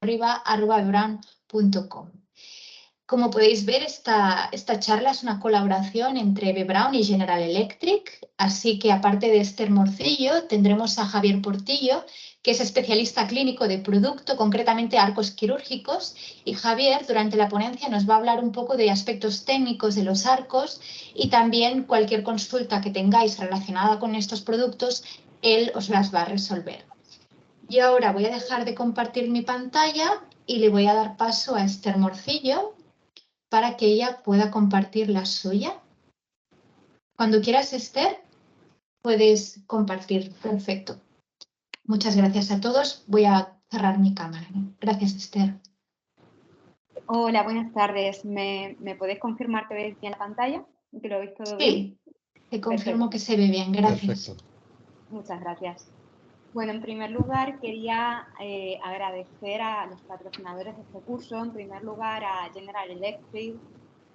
arriba@bebrown.com. Como podéis ver, esta charla es una colaboración entre Bebrown y General Electric, así que aparte de Esther Morcillo, tendremos a Javier Portillo, que es especialista clínico de producto, concretamente arcos quirúrgicos, y Javier durante la ponencia nos va a hablar un poco de aspectos técnicos de los arcos y también cualquier consulta que tengáis relacionada con estos productos, él os las va a resolver. Yo ahora voy a dejar de compartir mi pantalla y le voy a dar paso a Esther Morcillo para que ella pueda compartir la suya. Cuando quieras, Esther, puedes compartir. Perfecto. Muchas gracias a todos. Voy a cerrar mi cámara. Gracias, Esther. Hola, buenas tardes. ¿Me podéis confirmar que veis bien la pantalla? ¿Que lo veis todo bien? Sí, te confirmo que se ve bien. Gracias. Perfecto. Muchas gracias. Bueno, en primer lugar, quería agradecer a los patrocinadores de este curso. En primer lugar, a General Electric.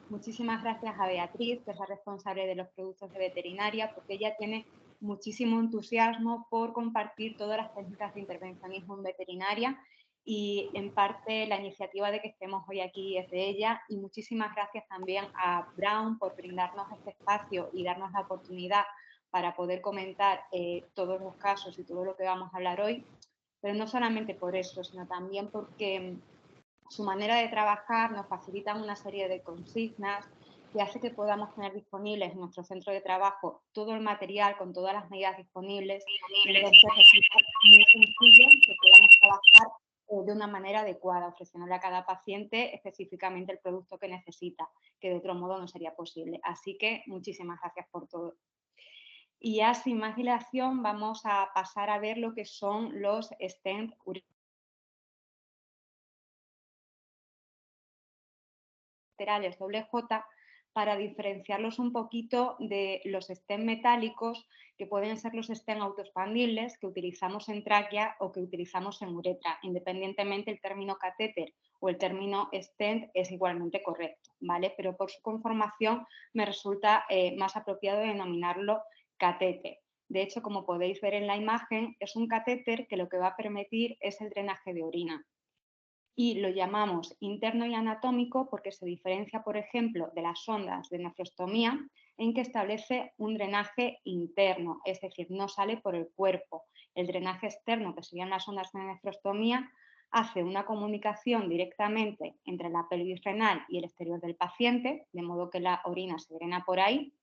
Muchísimas gracias a Beatriz, que es la responsable de los productos de veterinaria, porque ella tiene muchísimo entusiasmo por compartir todas las técnicas de intervencionismo en veterinaria y en parte la iniciativa de que estemos hoy aquí es de ella. Y muchísimas gracias también a Brown por brindarnos este espacio y darnos la oportunidad para poder comentar todos los casos y todo lo que vamos a hablar hoy, pero no solamente por eso, sino también porque su manera de trabajar nos facilita una serie de consignas que hace que podamos tener disponibles en nuestro centro de trabajo todo el material con todas las medidas disponibles y entonces es muy sencillo que podamos trabajar de una manera adecuada, ofreciéndole a cada paciente específicamente el producto que necesita, que de otro modo no sería posible. Así que muchísimas gracias por todo. Y ya sin más dilación vamos a pasar a ver lo que son los stents ureterales J para diferenciarlos un poquito de los stents metálicos que pueden ser los stents autoexpandibles que utilizamos en tráquea o que utilizamos en uretra. Independientemente el término catéter o el término stent es igualmente correcto, ¿vale? Pero por su conformación me resulta más apropiado denominarlo catéter. De hecho, como podéis ver en la imagen, es un catéter que lo que va a permitir es el drenaje de orina. Y lo llamamos interno y anatómico porque se diferencia, por ejemplo, de las sondas de nefrostomía en que establece un drenaje interno, es decir, no sale por el cuerpo. El drenaje externo, que serían las sondas de nefrostomía, hace una comunicación directamente entre la pelvis renal y el exterior del paciente, de modo que la orina se drena por ahí.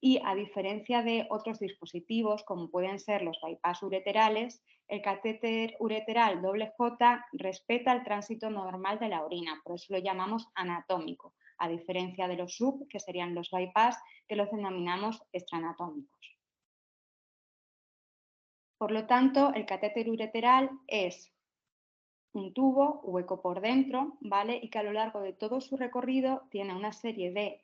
Y a diferencia de otros dispositivos, como pueden ser los bypass ureterales, el catéter ureteral J respeta el tránsito normal de la orina, por eso lo llamamos anatómico, a diferencia de los sub, que serían los bypass, que los denominamos extraanatómicos. Por lo tanto, el catéter ureteral es un tubo hueco por dentro, ¿vale? Y que a lo largo de todo su recorrido tiene una serie de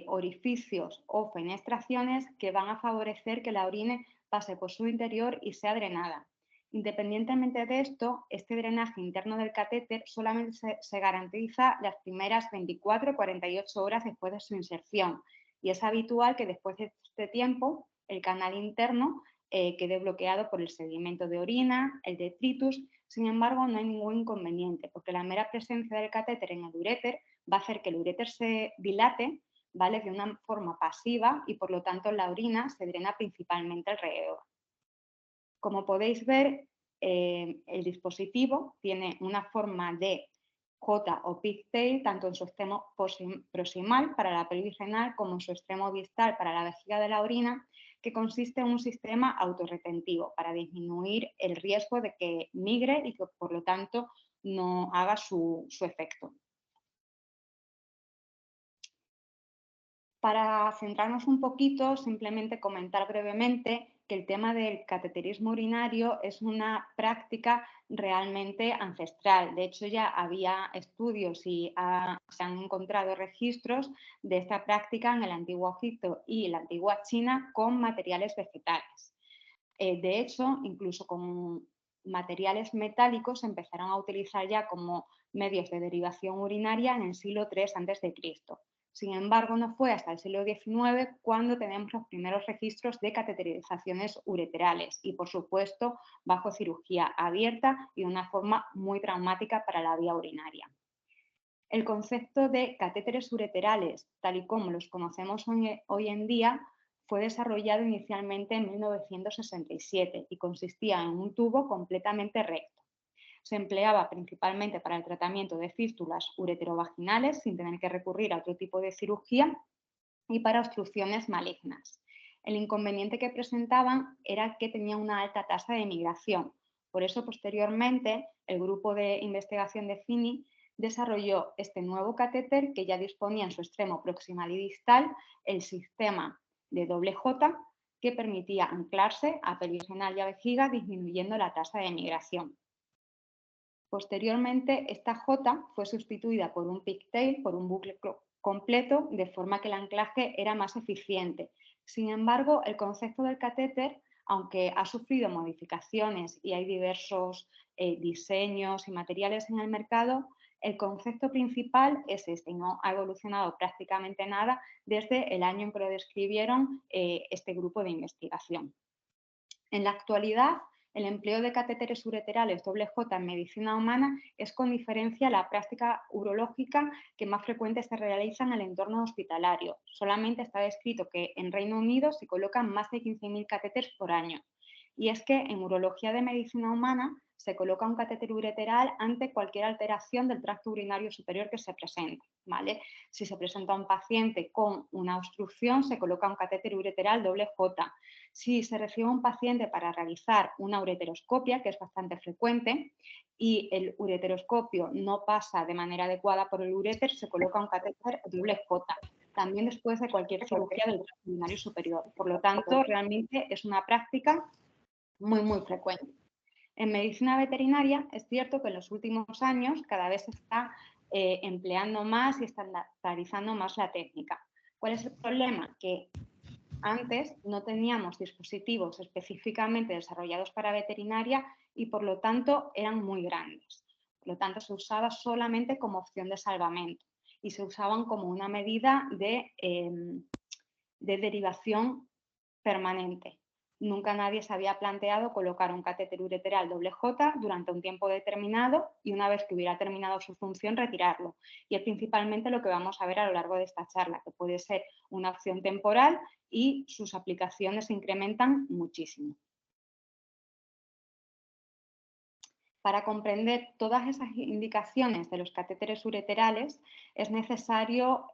orificios o fenestraciones que van a favorecer que la orina pase por su interior y sea drenada. Independientemente de esto, este drenaje interno del catéter solamente se garantiza las primeras 24-48 horas después de su inserción y es habitual que después de este tiempo el canal interno quede bloqueado por el sedimento de orina, el detritus. Sin embargo, no hay ningún inconveniente porque la mera presencia del catéter en el uréter va a hacer que el uréter se dilate, ¿vale?, de una forma pasiva y por lo tanto la orina se drena principalmente alrededor. Como podéis ver, el dispositivo tiene una forma de J o pigtail tanto en su extremo proximal para la pelvis renal como en su extremo distal para la vejiga de la orina, que consiste en un sistema autorretentivo para disminuir el riesgo de que migre y que por lo tanto no haga su efecto. Para centrarnos un poquito, simplemente comentar brevemente que el tema del cateterismo urinario es una práctica realmente ancestral. De hecho, ya había estudios y se han encontrado registros de esta práctica en el Antiguo Egipto y la antigua China con materiales vegetales. De hecho, incluso con materiales metálicos se empezaron a utilizar ya como medios de derivación urinaria en el siglo III a.C. Sin embargo, no fue hasta el siglo XIX cuando tenemos los primeros registros de cateterizaciones ureterales y, por supuesto, bajo cirugía abierta y de una forma muy traumática para la vía urinaria. El concepto de catéteres ureterales, tal y como los conocemos hoy en día, fue desarrollado inicialmente en 1967 y consistía en un tubo completamente recto. Se empleaba principalmente para el tratamiento de fístulas ureterovaginales sin tener que recurrir a otro tipo de cirugía y para obstrucciones malignas. El inconveniente que presentaban era que tenía una alta tasa de migración. Por eso, posteriormente, el grupo de investigación de Fini desarrolló este nuevo catéter que ya disponía en su extremo proximal y distal el sistema de doble J que permitía anclarse a pelvis renal y a vejiga disminuyendo la tasa de migración. Posteriormente, esta J fue sustituida por un pigtail, por un bucle completo, de forma que el anclaje era más eficiente. Sin embargo, el concepto del catéter, aunque ha sufrido modificaciones y hay diversos diseños y materiales en el mercado, el concepto principal es este y no ha evolucionado prácticamente nada desde el año en que lo describieron este grupo de investigación. En la actualidad, el empleo de catéteres ureterales doble J en medicina humana es con diferencia la práctica urológica que más frecuente se realiza en el entorno hospitalario. Solamente está descrito que en Reino Unido se colocan más de 15.000 catéteres por año. Y es que en urología de medicina humana se coloca un catéter ureteral ante cualquier alteración del tracto urinario superior que se presente, ¿vale? Si se presenta un paciente con una obstrucción, se coloca un catéter ureteral doble J. Si se recibe un paciente para realizar una ureteroscopia, que es bastante frecuente, y el ureteroscopio no pasa de manera adecuada por el uréter, se coloca un catéter doble J, también después de cualquier cirugía del tracto urinario superior. Por lo tanto, realmente es una práctica muy frecuente. En medicina veterinaria es cierto que en los últimos años cada vez se está empleando más y estandarizando más la técnica. ¿Cuál es el problema? Que antes no teníamos dispositivos específicamente desarrollados para veterinaria y por lo tanto eran muy grandes. Por lo tanto se usaba solamente como opción de salvamento y se usaban como una medida de derivación permanente. Nunca nadie se había planteado colocar un catéter ureteral doble J durante un tiempo determinado y una vez que hubiera terminado su función retirarlo. Y es principalmente lo que vamos a ver a lo largo de esta charla, que puede ser una opción temporal y sus aplicaciones se incrementan muchísimo. Para comprender todas esas indicaciones de los catéteres ureterales es necesario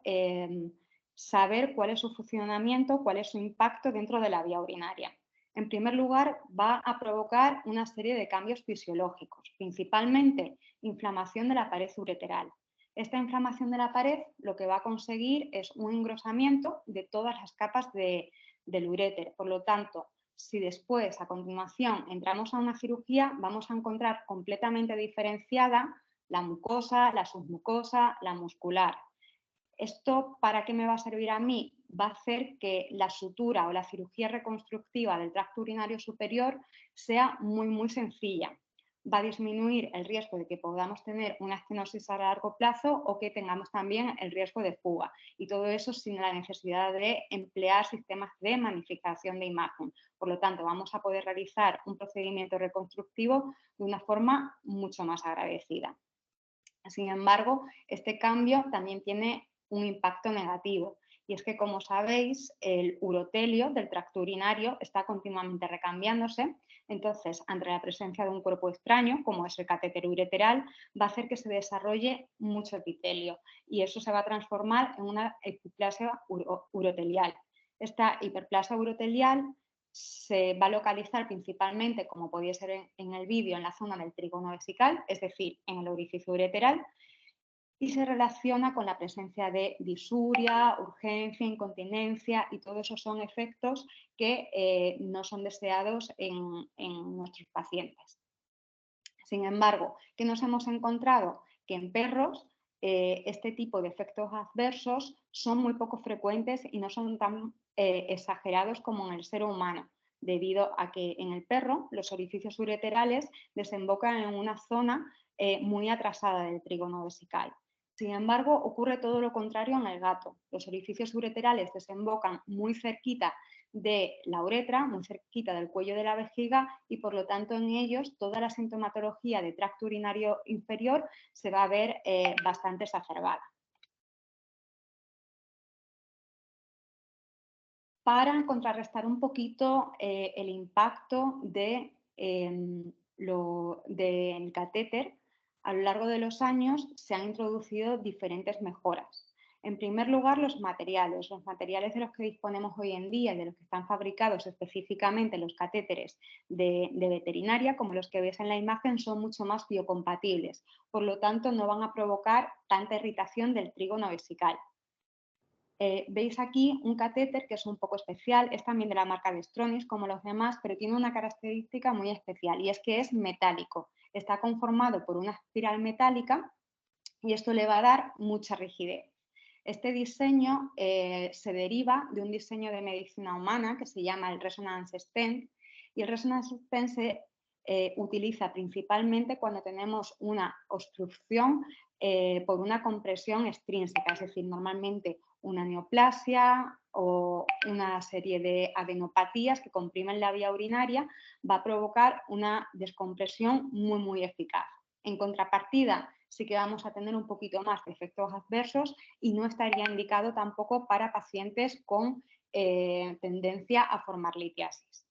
saber cuál es su funcionamiento, cuál es su impacto dentro de la vía urinaria. En primer lugar, va a provocar una serie de cambios fisiológicos, principalmente inflamación de la pared ureteral. Esta inflamación de la pared lo que va a conseguir es un engrosamiento de todas las capas del uréter. Por lo tanto, si después, a continuación, entramos a una cirugía, vamos a encontrar completamente diferenciada la mucosa, la submucosa, la muscular. ¿Esto para qué me va a servir a mí? Va a hacer que la sutura o la cirugía reconstructiva del tracto urinario superior sea muy sencilla. Va a disminuir el riesgo de que podamos tener una estenosis a largo plazo o que tengamos también el riesgo de fuga. Y todo eso sin la necesidad de emplear sistemas de magnificación de imagen. Por lo tanto, vamos a poder realizar un procedimiento reconstructivo de una forma mucho más agradecida. Sin embargo, este cambio también tiene un impacto negativo y es que, como sabéis, el urotelio del tracto urinario está continuamente recambiándose. Entonces, ante la presencia de un cuerpo extraño, como es el catéter ureteral, va a hacer que se desarrolle mucho epitelio y eso se va a transformar en una hiperplasia urotelial. Esta hiperplasia urotelial se va a localizar principalmente, como podía ser en el vídeo, en la zona del trígono vesical, es decir, en el orificio ureteral, y se relaciona con la presencia de disuria, urgencia, incontinencia, y todos esos son efectos que no son deseados en nuestros pacientes. Sin embargo, ¿qué nos hemos encontrado? Que en perros este tipo de efectos adversos son muy poco frecuentes y no son tan exagerados como en el ser humano, debido a que en el perro los orificios ureterales desembocan en una zona muy atrasada del trígono vesical. Sin embargo, ocurre todo lo contrario en el gato. Los orificios ureterales desembocan muy cerquita de la uretra, muy cerquita del cuello de la vejiga y por lo tanto en ellos toda la sintomatología de tracto urinario inferior se va a ver bastante exacerbada. Para contrarrestar un poquito el impacto del catéter, a lo largo de los años se han introducido diferentes mejoras. En primer lugar, los materiales de los que disponemos hoy en día, de los que están fabricados específicamente los catéteres de veterinaria, como los que ves en la imagen, son mucho más biocompatibles. Por lo tanto, no van a provocar tanta irritación del trígono vesical. Veis aquí un catéter que es un poco especial, es también de la marca de Stronis como los demás, pero tiene una característica muy especial y es que es metálico. Está conformado por una espiral metálica y esto le va a dar mucha rigidez. Este diseño se deriva de un diseño de medicina humana que se llama el Resonance Stent y el Resonance Stent se utiliza principalmente cuando tenemos una obstrucción por una compresión extrínseca, es decir, normalmente una neoplasia o una serie de adenopatías que comprimen la vía urinaria va a provocar una descompresión muy eficaz. En contrapartida, sí que vamos a tener un poquito más de efectos adversos y no estaría indicado tampoco para pacientes con tendencia a formar litiasis.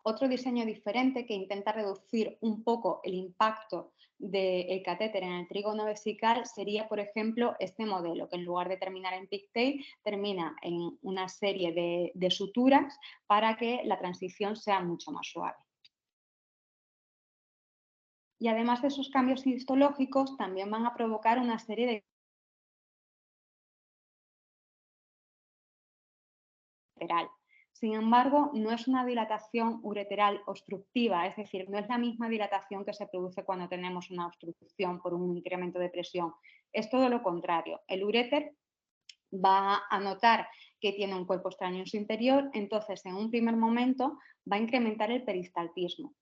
Otro diseño diferente que intenta reducir un poco el impacto del catéter en el trígono vesical sería, por ejemplo, este modelo, que en lugar de terminar en pigtail, termina en una serie de suturas para que la transición sea mucho más suave. Y además de esos cambios histológicos, también van a provocar una serie de ureteral. Sin embargo, no es una dilatación ureteral obstructiva, es decir, no es la misma dilatación que se produce cuando tenemos una obstrucción por un incremento de presión. Es todo lo contrario. El uréter va a notar que tiene un cuerpo extraño en su interior, entonces en un primer momento va a incrementar el peristaltismo.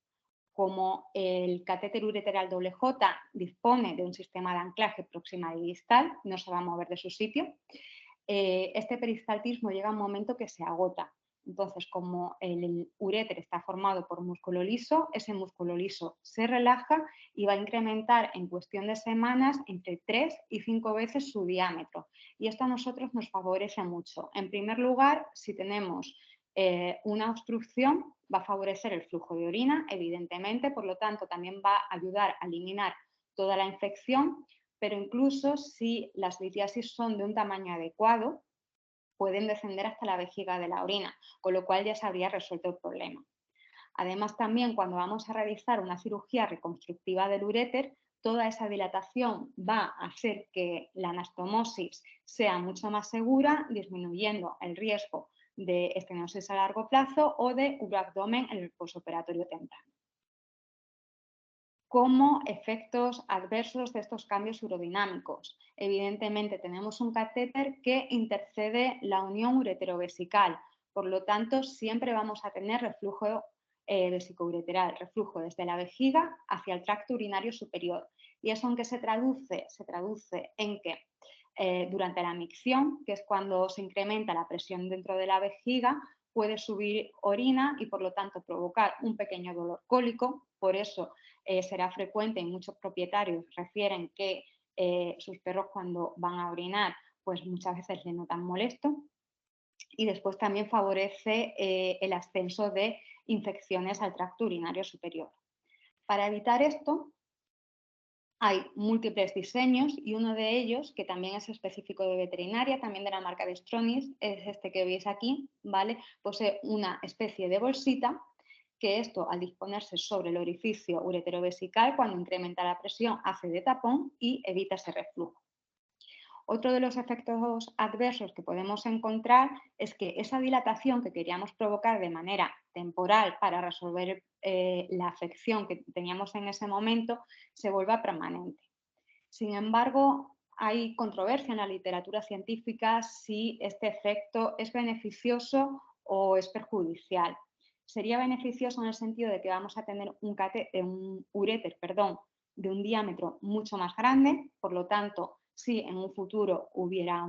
Como el catéter ureteral WJ dispone de un sistema de anclaje proximal y distal, no se va a mover de su sitio, este peristaltismo llega a un momento que se agota. Entonces, como el uréter está formado por músculo liso, ese músculo liso se relaja y va a incrementar en cuestión de semanas entre 3 y 5 veces su diámetro. Y esto a nosotros nos favorece mucho. En primer lugar, si tenemos una obstrucción, va a favorecer el flujo de orina, evidentemente, por lo tanto, también va a ayudar a eliminar toda la infección, pero incluso si las litiasis son de un tamaño adecuado, pueden descender hasta la vejiga de la orina, con lo cual ya se habría resuelto el problema. Además, también cuando vamos a realizar una cirugía reconstructiva del uréter, toda esa dilatación va a hacer que la anastomosis sea mucho más segura, disminuyendo el riesgo de estenosis a largo plazo o de uroabdomen en el posoperatorio temprano. Como efectos adversos de estos cambios urodinámicos. Evidentemente tenemos un catéter que intercede la unión ureterovesical, por lo tanto siempre vamos a tener reflujo vesicoureteral, reflujo desde la vejiga hacia el tracto urinario superior. ¿Y eso en qué se traduce? Se traduce en que durante la micción, que es cuando se incrementa la presión dentro de la vejiga, puede subir orina y por lo tanto provocar un pequeño dolor cólico. Por eso será frecuente y muchos propietarios refieren que sus perros cuando van a orinar pues muchas veces le notan molesto. Y después también favorece el ascenso de infecciones al tracto urinario superior. Para evitar esto, hay múltiples diseños y uno de ellos, que también es específico de veterinaria, también de la marca de Stronis, es este que veis aquí, ¿vale? Posee una especie de bolsita que esto, al disponerse sobre el orificio ureterovesical, cuando incrementa la presión, hace de tapón y evita ese reflujo. Otro de los efectos adversos que podemos encontrar es que esa dilatación que queríamos provocar de manera temporal para resolver la afección que teníamos en ese momento se vuelva permanente. Sin embargo, hay controversia en la literatura científica si este efecto es beneficioso o es perjudicial. Sería beneficioso en el sentido de que vamos a tener un uréter de un diámetro mucho más grande, por lo tanto, si en un futuro hubiera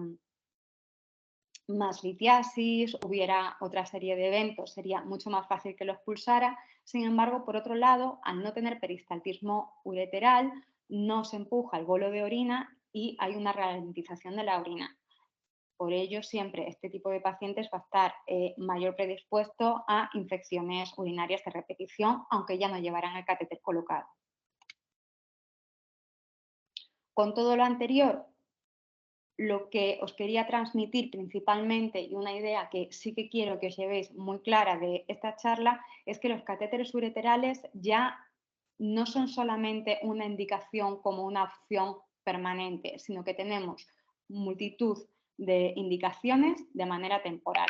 más litiasis, hubiera otra serie de eventos, sería mucho más fácil que lo expulsara. Sin embargo, por otro lado, al no tener peristaltismo ureteral, no se empuja el bolo de orina y hay una ralentización de la orina. Por ello, siempre este tipo de pacientes va a estar mayor predispuesto a infecciones urinarias de repetición, aunque ya no llevarán el catéter colocado. Con todo lo anterior, lo que os quería transmitir principalmente y una idea que sí que quiero que os llevéis muy clara de esta charla es que los catéteres ureterales ya no son solamente una indicación como una opción permanente, sino que tenemos multitud de indicaciones de manera temporal.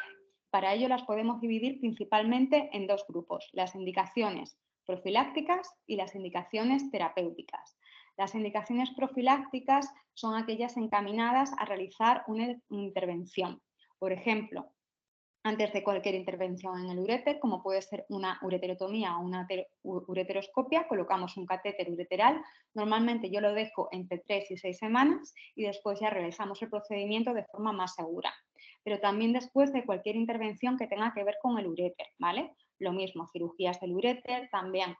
Para ello las podemos dividir principalmente en dos grupos, las indicaciones profilácticas y las indicaciones terapéuticas. Las indicaciones profilácticas son aquellas encaminadas a realizar una intervención. Por ejemplo, antes de cualquier intervención en el uréter, como puede ser una ureterotomía o una ureteroscopia, colocamos un catéter ureteral. Normalmente yo lo dejo entre 3 y 6 semanas y después ya realizamos el procedimiento de forma más segura. Pero también después de cualquier intervención que tenga que ver con el uréter, ¿vale? Lo mismo, cirugías del uréter, también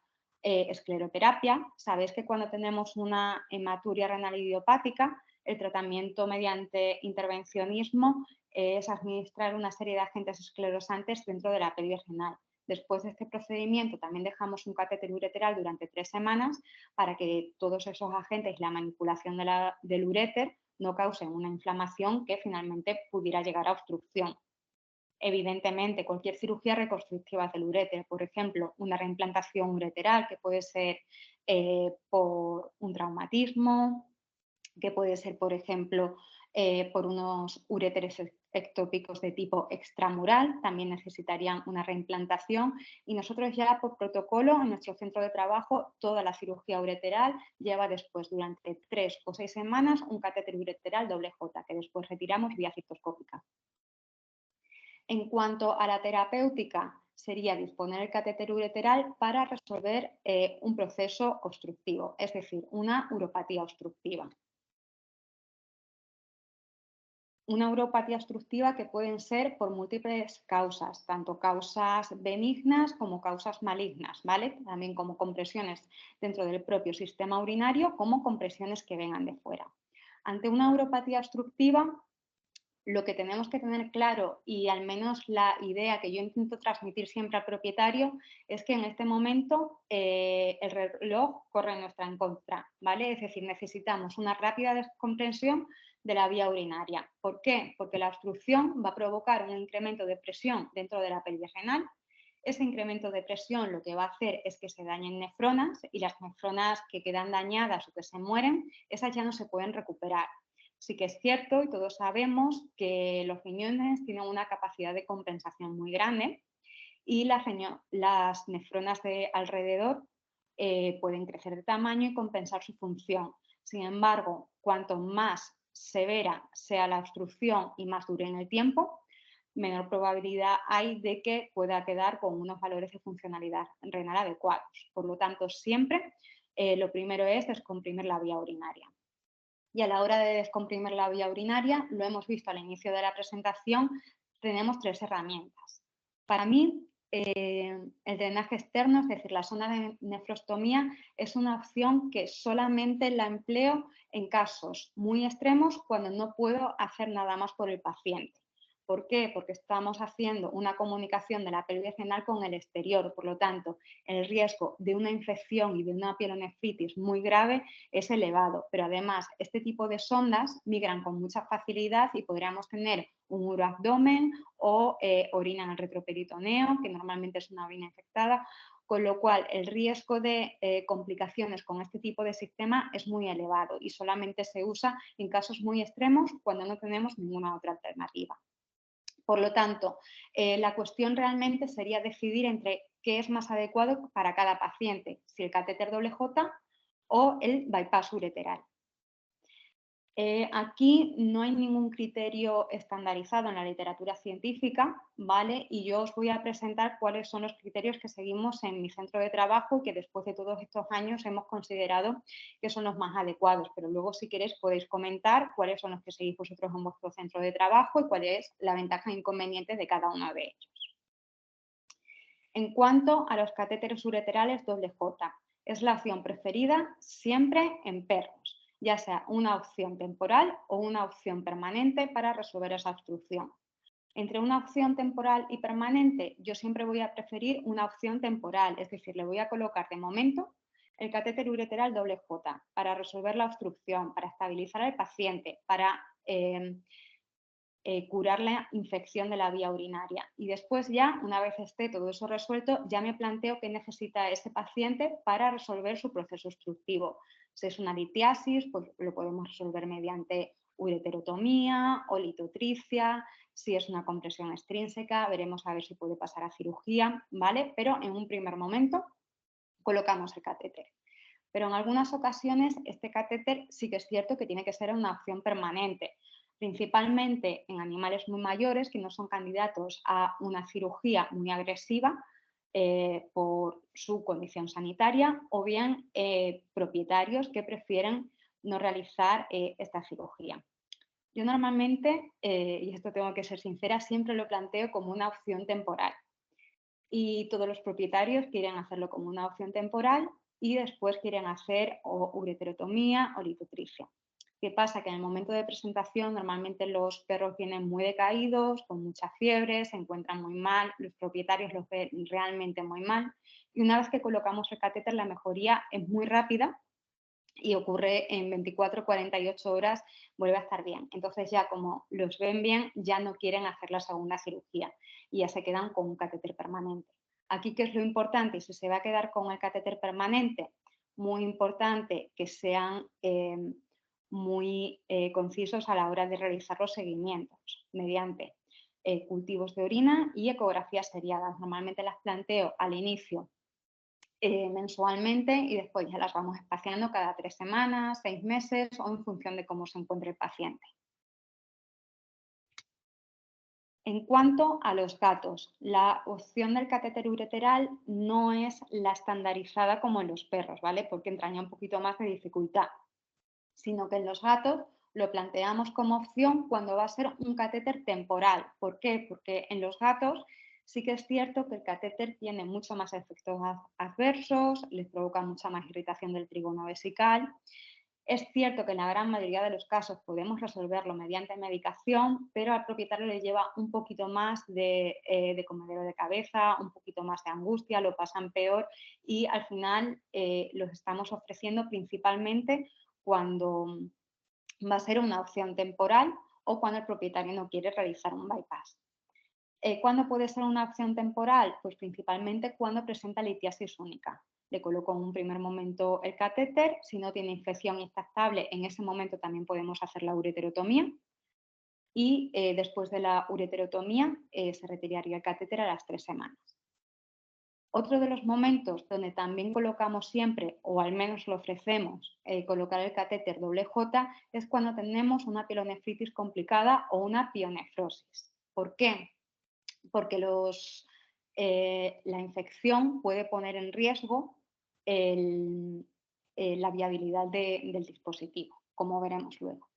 escleroterapia. Sabéis que cuando tenemos una hematuria renal idiopática, el tratamiento mediante intervencionismo es administrar una serie de agentes esclerosantes dentro de la pelvis renal. Después de este procedimiento también dejamos un catéter ureteral durante 3 semanas para que todos esos agentes y la manipulación del uréter no causen una inflamación que finalmente pudiera llegar a obstrucción. Evidentemente, cualquier cirugía reconstructiva del uréter, por ejemplo, una reimplantación ureteral que puede ser por un traumatismo, que puede ser, por ejemplo, por unos uréteres ectópicos de tipo extramural, también necesitarían una reimplantación y nosotros ya por protocolo en nuestro centro de trabajo toda la cirugía ureteral lleva después durante 3 o 6 semanas un catéter ureteral doble J que después retiramos vía cistoscópica. En cuanto a la terapéutica, sería disponer el catéter ureteral para resolver un proceso obstructivo, es decir, una uropatía obstructiva. Una uropatía obstructiva que pueden ser por múltiples causas, tanto causas benignas como causas malignas, ¿vale? También como compresiones dentro del propio sistema urinario, como compresiones que vengan de fuera. Ante una uropatía obstructiva, lo que tenemos que tener claro, y al menos la idea que yo intento transmitir siempre al propietario, es que en este momento el reloj corre en nuestra contra, ¿vale? Es decir, necesitamos una rápida descomprensión de la vía urinaria. ¿Por qué? Porque la obstrucción va a provocar un incremento de presión dentro de la pelvis renal. Ese incremento de presión lo que va a hacer es que se dañen nefronas y las nefronas que quedan dañadas o que se mueren, esas ya no se pueden recuperar. Sí que es cierto y todos sabemos que los riñones tienen una capacidad de compensación muy grande y las nefronas de alrededor pueden crecer de tamaño y compensar su función. Sin embargo, cuanto más severa sea la obstrucción y más dure en el tiempo, menor probabilidad hay de que pueda quedar con unos valores de funcionalidad renal adecuados. Por lo tanto, siempre lo primero es descomprimir la vía urinaria. Y a la hora de descomprimir la vía urinaria, lo hemos visto al inicio de la presentación, tenemos 3 herramientas. Para mí, el drenaje externo, es decir, la zona de nefrostomía, es una opción que solamente la empleo en casos muy extremos cuando no puedo hacer nada más por el paciente. ¿Por qué? Porque estamos haciendo una comunicación de la pelvis renal con el exterior, por lo tanto, el riesgo de una infección y de una pielonefritis muy grave es elevado, pero además este tipo de sondas migran con mucha facilidad y podríamos tener un uroabdomen o orina en el retroperitoneo, que normalmente es una orina infectada, con lo cual el riesgo de complicaciones con este tipo de sistema es muy elevado y solamente se usa en casos muy extremos cuando no tenemos ninguna otra alternativa. Por lo tanto, la cuestión realmente sería decidir entre qué es más adecuado para cada paciente, si el catéter doble J o el bypass ureteral. Aquí no hay ningún criterio estandarizado en la literatura científica, ¿vale? Y yo os voy a presentar cuáles son los criterios que seguimos en mi centro de trabajo y que después de todos estos años hemos considerado que son los más adecuados. Pero luego, si queréis, podéis comentar cuáles son los que seguís vosotros en vuestro centro de trabajo y cuál es la ventaja e inconveniente de cada uno de ellos. En cuanto a los catéteres ureterales J, es la opción preferida siempre en perros, ya sea una opción temporal o una opción permanente para resolver esa obstrucción. Entre una opción temporal y permanente, yo siempre voy a preferir una opción temporal, es decir, le voy a colocar de momento el catéter ureteral J para resolver la obstrucción, para estabilizar al paciente, para curar la infección de la vía urinaria. Y después ya, una vez esté todo eso resuelto, ya me planteo qué necesita ese paciente para resolver su proceso obstructivo. Si es una litiasis, pues lo podemos resolver mediante ureterotomía o litotricia. Si es una compresión extrínseca, veremos a ver si puede pasar a cirugía, ¿vale? Pero en un primer momento colocamos el catéter. Pero en algunas ocasiones este catéter sí que es cierto que tiene que ser una opción permanente, principalmente en animales muy mayores que no son candidatos a una cirugía muy agresiva por su condición sanitaria o bien propietarios que prefieren no realizar esta cirugía. Yo normalmente, y esto tengo que ser sincera, siempre lo planteo como una opción temporal. Y todos los propietarios quieren hacerlo como una opción temporal y después quieren hacer o ureterotomía o litotricia. ¿Qué pasa? Que en el momento de presentación normalmente los perros vienen muy decaídos, con mucha fiebre, se encuentran muy mal, los propietarios los ven realmente muy mal y una vez que colocamos el catéter la mejoría es muy rápida y ocurre en 24 48 horas, vuelve a estar bien. Entonces ya como los ven bien, ya no quieren hacer la segunda cirugía y ya se quedan con un catéter permanente. Aquí, ¿qué es lo importante? Si se va a quedar con el catéter permanente, muy importante que sean muy concisos a la hora de realizar los seguimientos mediante cultivos de orina y ecografías seriadas. Normalmente las planteo al inicio mensualmente y después ya las vamos espaciando cada 3 semanas, 6 meses o en función de cómo se encuentre el paciente. En cuanto a los gatos, la opción del catéter ureteral no es la estandarizada como en los perros, ¿vale? Porque entraña un poquito más de dificultad, sino que en los gatos lo planteamos como opción cuando va a ser un catéter temporal. ¿Por qué? Porque en los gatos sí que es cierto que el catéter tiene mucho más efectos adversos, les provoca mucha más irritación del trígono vesical. Es cierto que en la gran mayoría de los casos podemos resolverlo mediante medicación, pero al propietario le lleva un poquito más de comedero de cabeza, un poquito más de angustia, lo pasan peor y al final los estamos ofreciendo principalmente cuando va a ser una opción temporal o cuando el propietario no quiere realizar un bypass. ¿Cuándo puede ser una opción temporal? Pues principalmente cuando presenta litiasis única. Le coloco en un primer momento el catéter, si no tiene infección y está estable, en ese momento también podemos hacer la ureterotomía y después de la ureterotomía se retiraría el catéter a las 3 semanas. Otro de los momentos donde también colocamos siempre, o al menos lo ofrecemos, colocar el catéter J es cuando tenemos una pielonefritis complicada o una pionefrosis. ¿Por qué? Porque la infección puede poner en riesgo la viabilidad del dispositivo, como veremos luego.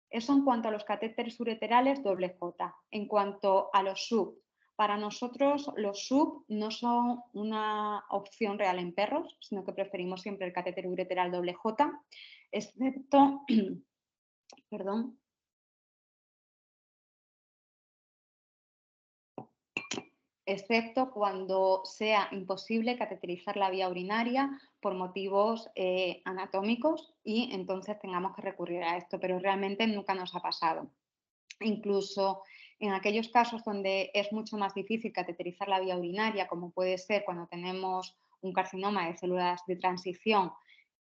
Eso en cuanto a los catéteres ureterales J. En cuanto a los sub, para nosotros los sub no son una opción real en perros, sino que preferimos siempre el catéter ureteral J, excepto, perdón, excepto cuando sea imposible cateterizar la vía urinaria por motivos anatómicos y entonces tengamos que recurrir a esto, pero realmente nunca nos ha pasado. Incluso en aquellos casos donde es mucho más difícil cateterizar la vía urinaria, como puede ser cuando tenemos un carcinoma de células de transición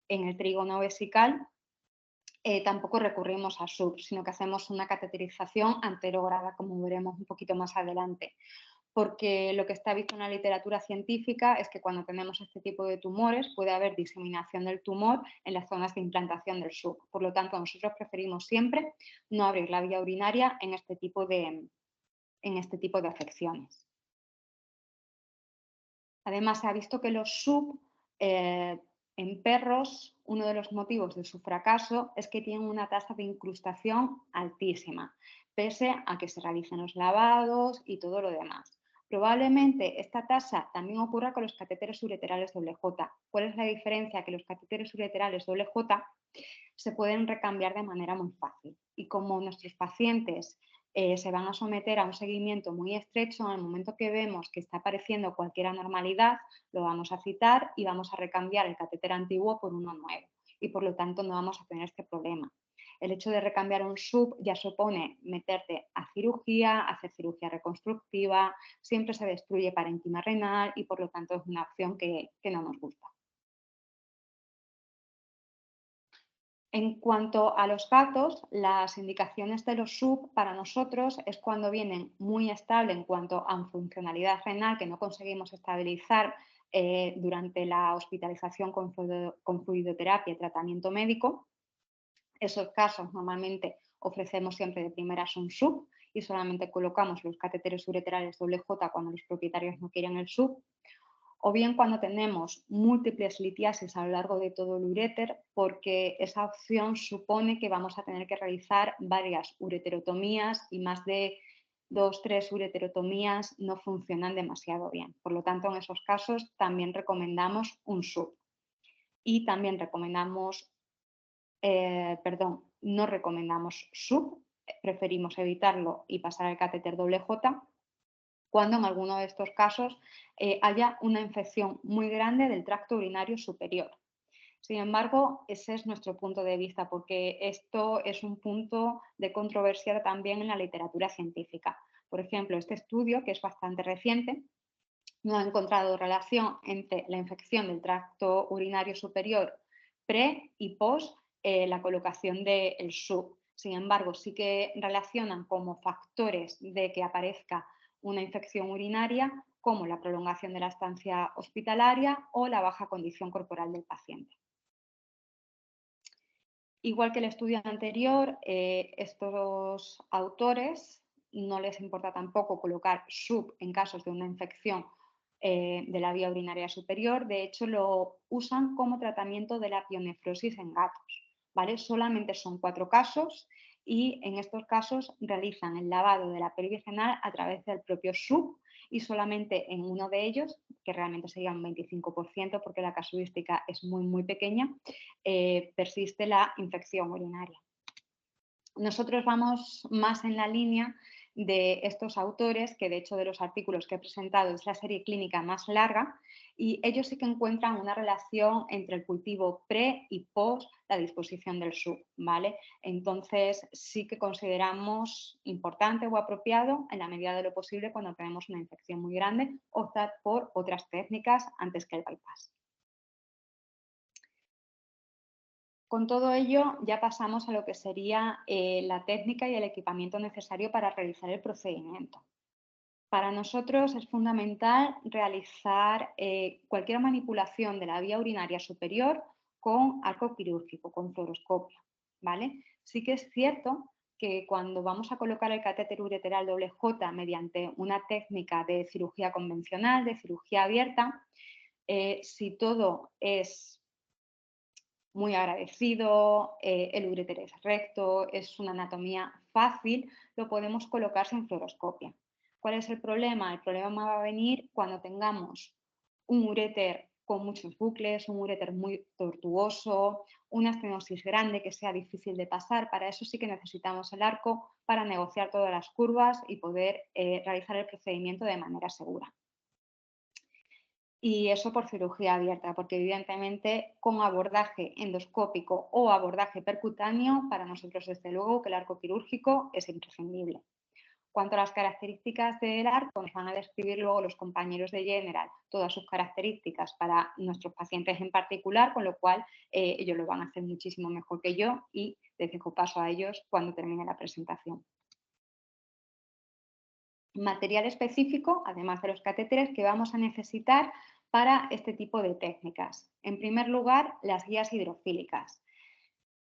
en el trígono vesical, tampoco recurrimos a sub, sino que hacemos una cateterización anterograda, como veremos un poquito más adelante. porque lo que está visto en la literatura científica es que cuando tenemos este tipo de tumores puede haber diseminación del tumor en las zonas de implantación del SUB. Por lo tanto, nosotros preferimos siempre no abrir la vía urinaria en este tipo de afecciones. Además, se ha visto que los SUB en perros, uno de los motivos de su fracaso es que tienen una tasa de incrustación altísima, pese a que se realicen los lavados y todo lo demás. Probablemente esta tasa también ocurra con los catéteres ureterales WJ. ¿Cuál es la diferencia? Que los catéteres ureterales WJ se pueden recambiar de manera muy fácil. Y como nuestros pacientes se van a someter a un seguimiento muy estrecho, en el momento que vemos que está apareciendo cualquier anormalidad, lo vamos a citar y vamos a recambiar el catéter antiguo por uno nuevo. Y por lo tanto no vamos a tener este problema. El hecho de recambiar un SUB ya supone meterte a cirugía, hacer cirugía reconstructiva, siempre se destruye parénquima renal y por lo tanto es una opción que no nos gusta. En cuanto a los gatos, las indicaciones de los SUB para nosotros es cuando vienen muy estable en cuanto a funcionalidad renal que no conseguimos estabilizar durante la hospitalización con fluidoterapia y tratamiento médico. Esos casos normalmente ofrecemos siempre de primeras un SUB y solamente colocamos los catéteres ureterales WJ cuando los propietarios no quieren el SUB. O bien cuando tenemos múltiples litiasis a lo largo de todo el uréter, porque esa opción supone que vamos a tener que realizar varias ureterotomías y más de 2 o 3 ureterotomías no funcionan demasiado bien. Por lo tanto, en esos casos también recomendamos un SUB. Y también recomendamos, no recomendamos SUB, preferimos evitarlo y pasar al catéter WJ cuando en alguno de estos casos haya una infección muy grande del tracto urinario superior. Sin embargo, ese es nuestro punto de vista, porque esto es un punto de controversia también en la literatura científica. Por ejemplo, este estudio, que es bastante reciente, no ha encontrado relación entre la infección del tracto urinario superior pre y post la colocación del SUB. Sin embargo, sí que relacionan como factores de que aparezca una infección urinaria como la prolongación de la estancia hospitalaria o la baja condición corporal del paciente. Igual que el estudio anterior, estos autores no les importa tampoco colocar SUB en casos de una infección de la vía urinaria superior. De hecho, lo usan como tratamiento de la pionefrosis en gatos. ¿Vale? Solamente son 4 casos y en estos casos realizan el lavado de la pelvis renal a través del propio SUB y solamente en uno de ellos, que realmente sería un 25% porque la casuística es muy pequeña, persiste la infección urinaria. Nosotros vamos más en la línea de estos autores, que de hecho de los artículos que he presentado es la serie clínica más larga, y ellos sí que encuentran una relación entre el cultivo pre y post la disposición del SUB, ¿vale? Entonces sí que consideramos importante o apropiado, en la medida de lo posible, cuando tenemos una infección muy grande, optar por otras técnicas antes que el bypass. Con todo ello, ya pasamos a lo que sería la técnica y el equipamiento necesario para realizar el procedimiento. Para nosotros es fundamental realizar cualquier manipulación de la vía urinaria superior con arco quirúrgico, con fluoroscopio, ¿vale? Sí que es cierto que cuando vamos a colocar el catéter ureteral WJ mediante una técnica de cirugía convencional, de cirugía abierta, si todo es muy agradecido, el uréter es recto, es una anatomía fácil, lo podemos colocar sin fluoroscopia. ¿Cuál es el problema? El problema va a venir cuando tengamos un uréter con muchos bucles, un uréter muy tortuoso, una estenosis grande que sea difícil de pasar. Para eso sí que necesitamos el arco para negociar todas las curvas y poder realizar el procedimiento de manera segura. Y eso por cirugía abierta, porque evidentemente con abordaje endoscópico o abordaje percutáneo, para nosotros desde luego que el arco quirúrgico es imprescindible. Cuanto a las características del arco, nos van a describir luego los compañeros de General todas sus características para nuestros pacientes en particular, con lo cual ellos lo van a hacer muchísimo mejor que yo y les dejo paso a ellos cuando termine la presentación. material específico, además de los catéteres, que vamos a necesitar para este tipo de técnicas. En primer lugar, las guías hidrofílicas.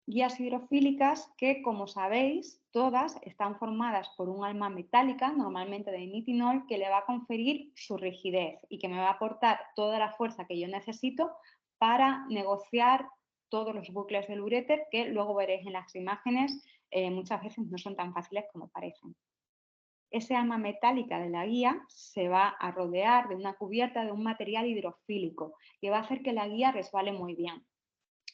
Guías hidrofílicas que, como sabéis, todas están formadas por un alma metálica, normalmente de nitinol, que le va a conferir su rigidez y que me va a aportar toda la fuerza que yo necesito para negociar todos los bucles del uréter, que luego veréis en las imágenes, muchas veces no son tan fáciles como parecen. Ese alma metálica de la guía se va a rodear de una cubierta de un material hidrofílico que va a hacer que la guía resbale muy bien.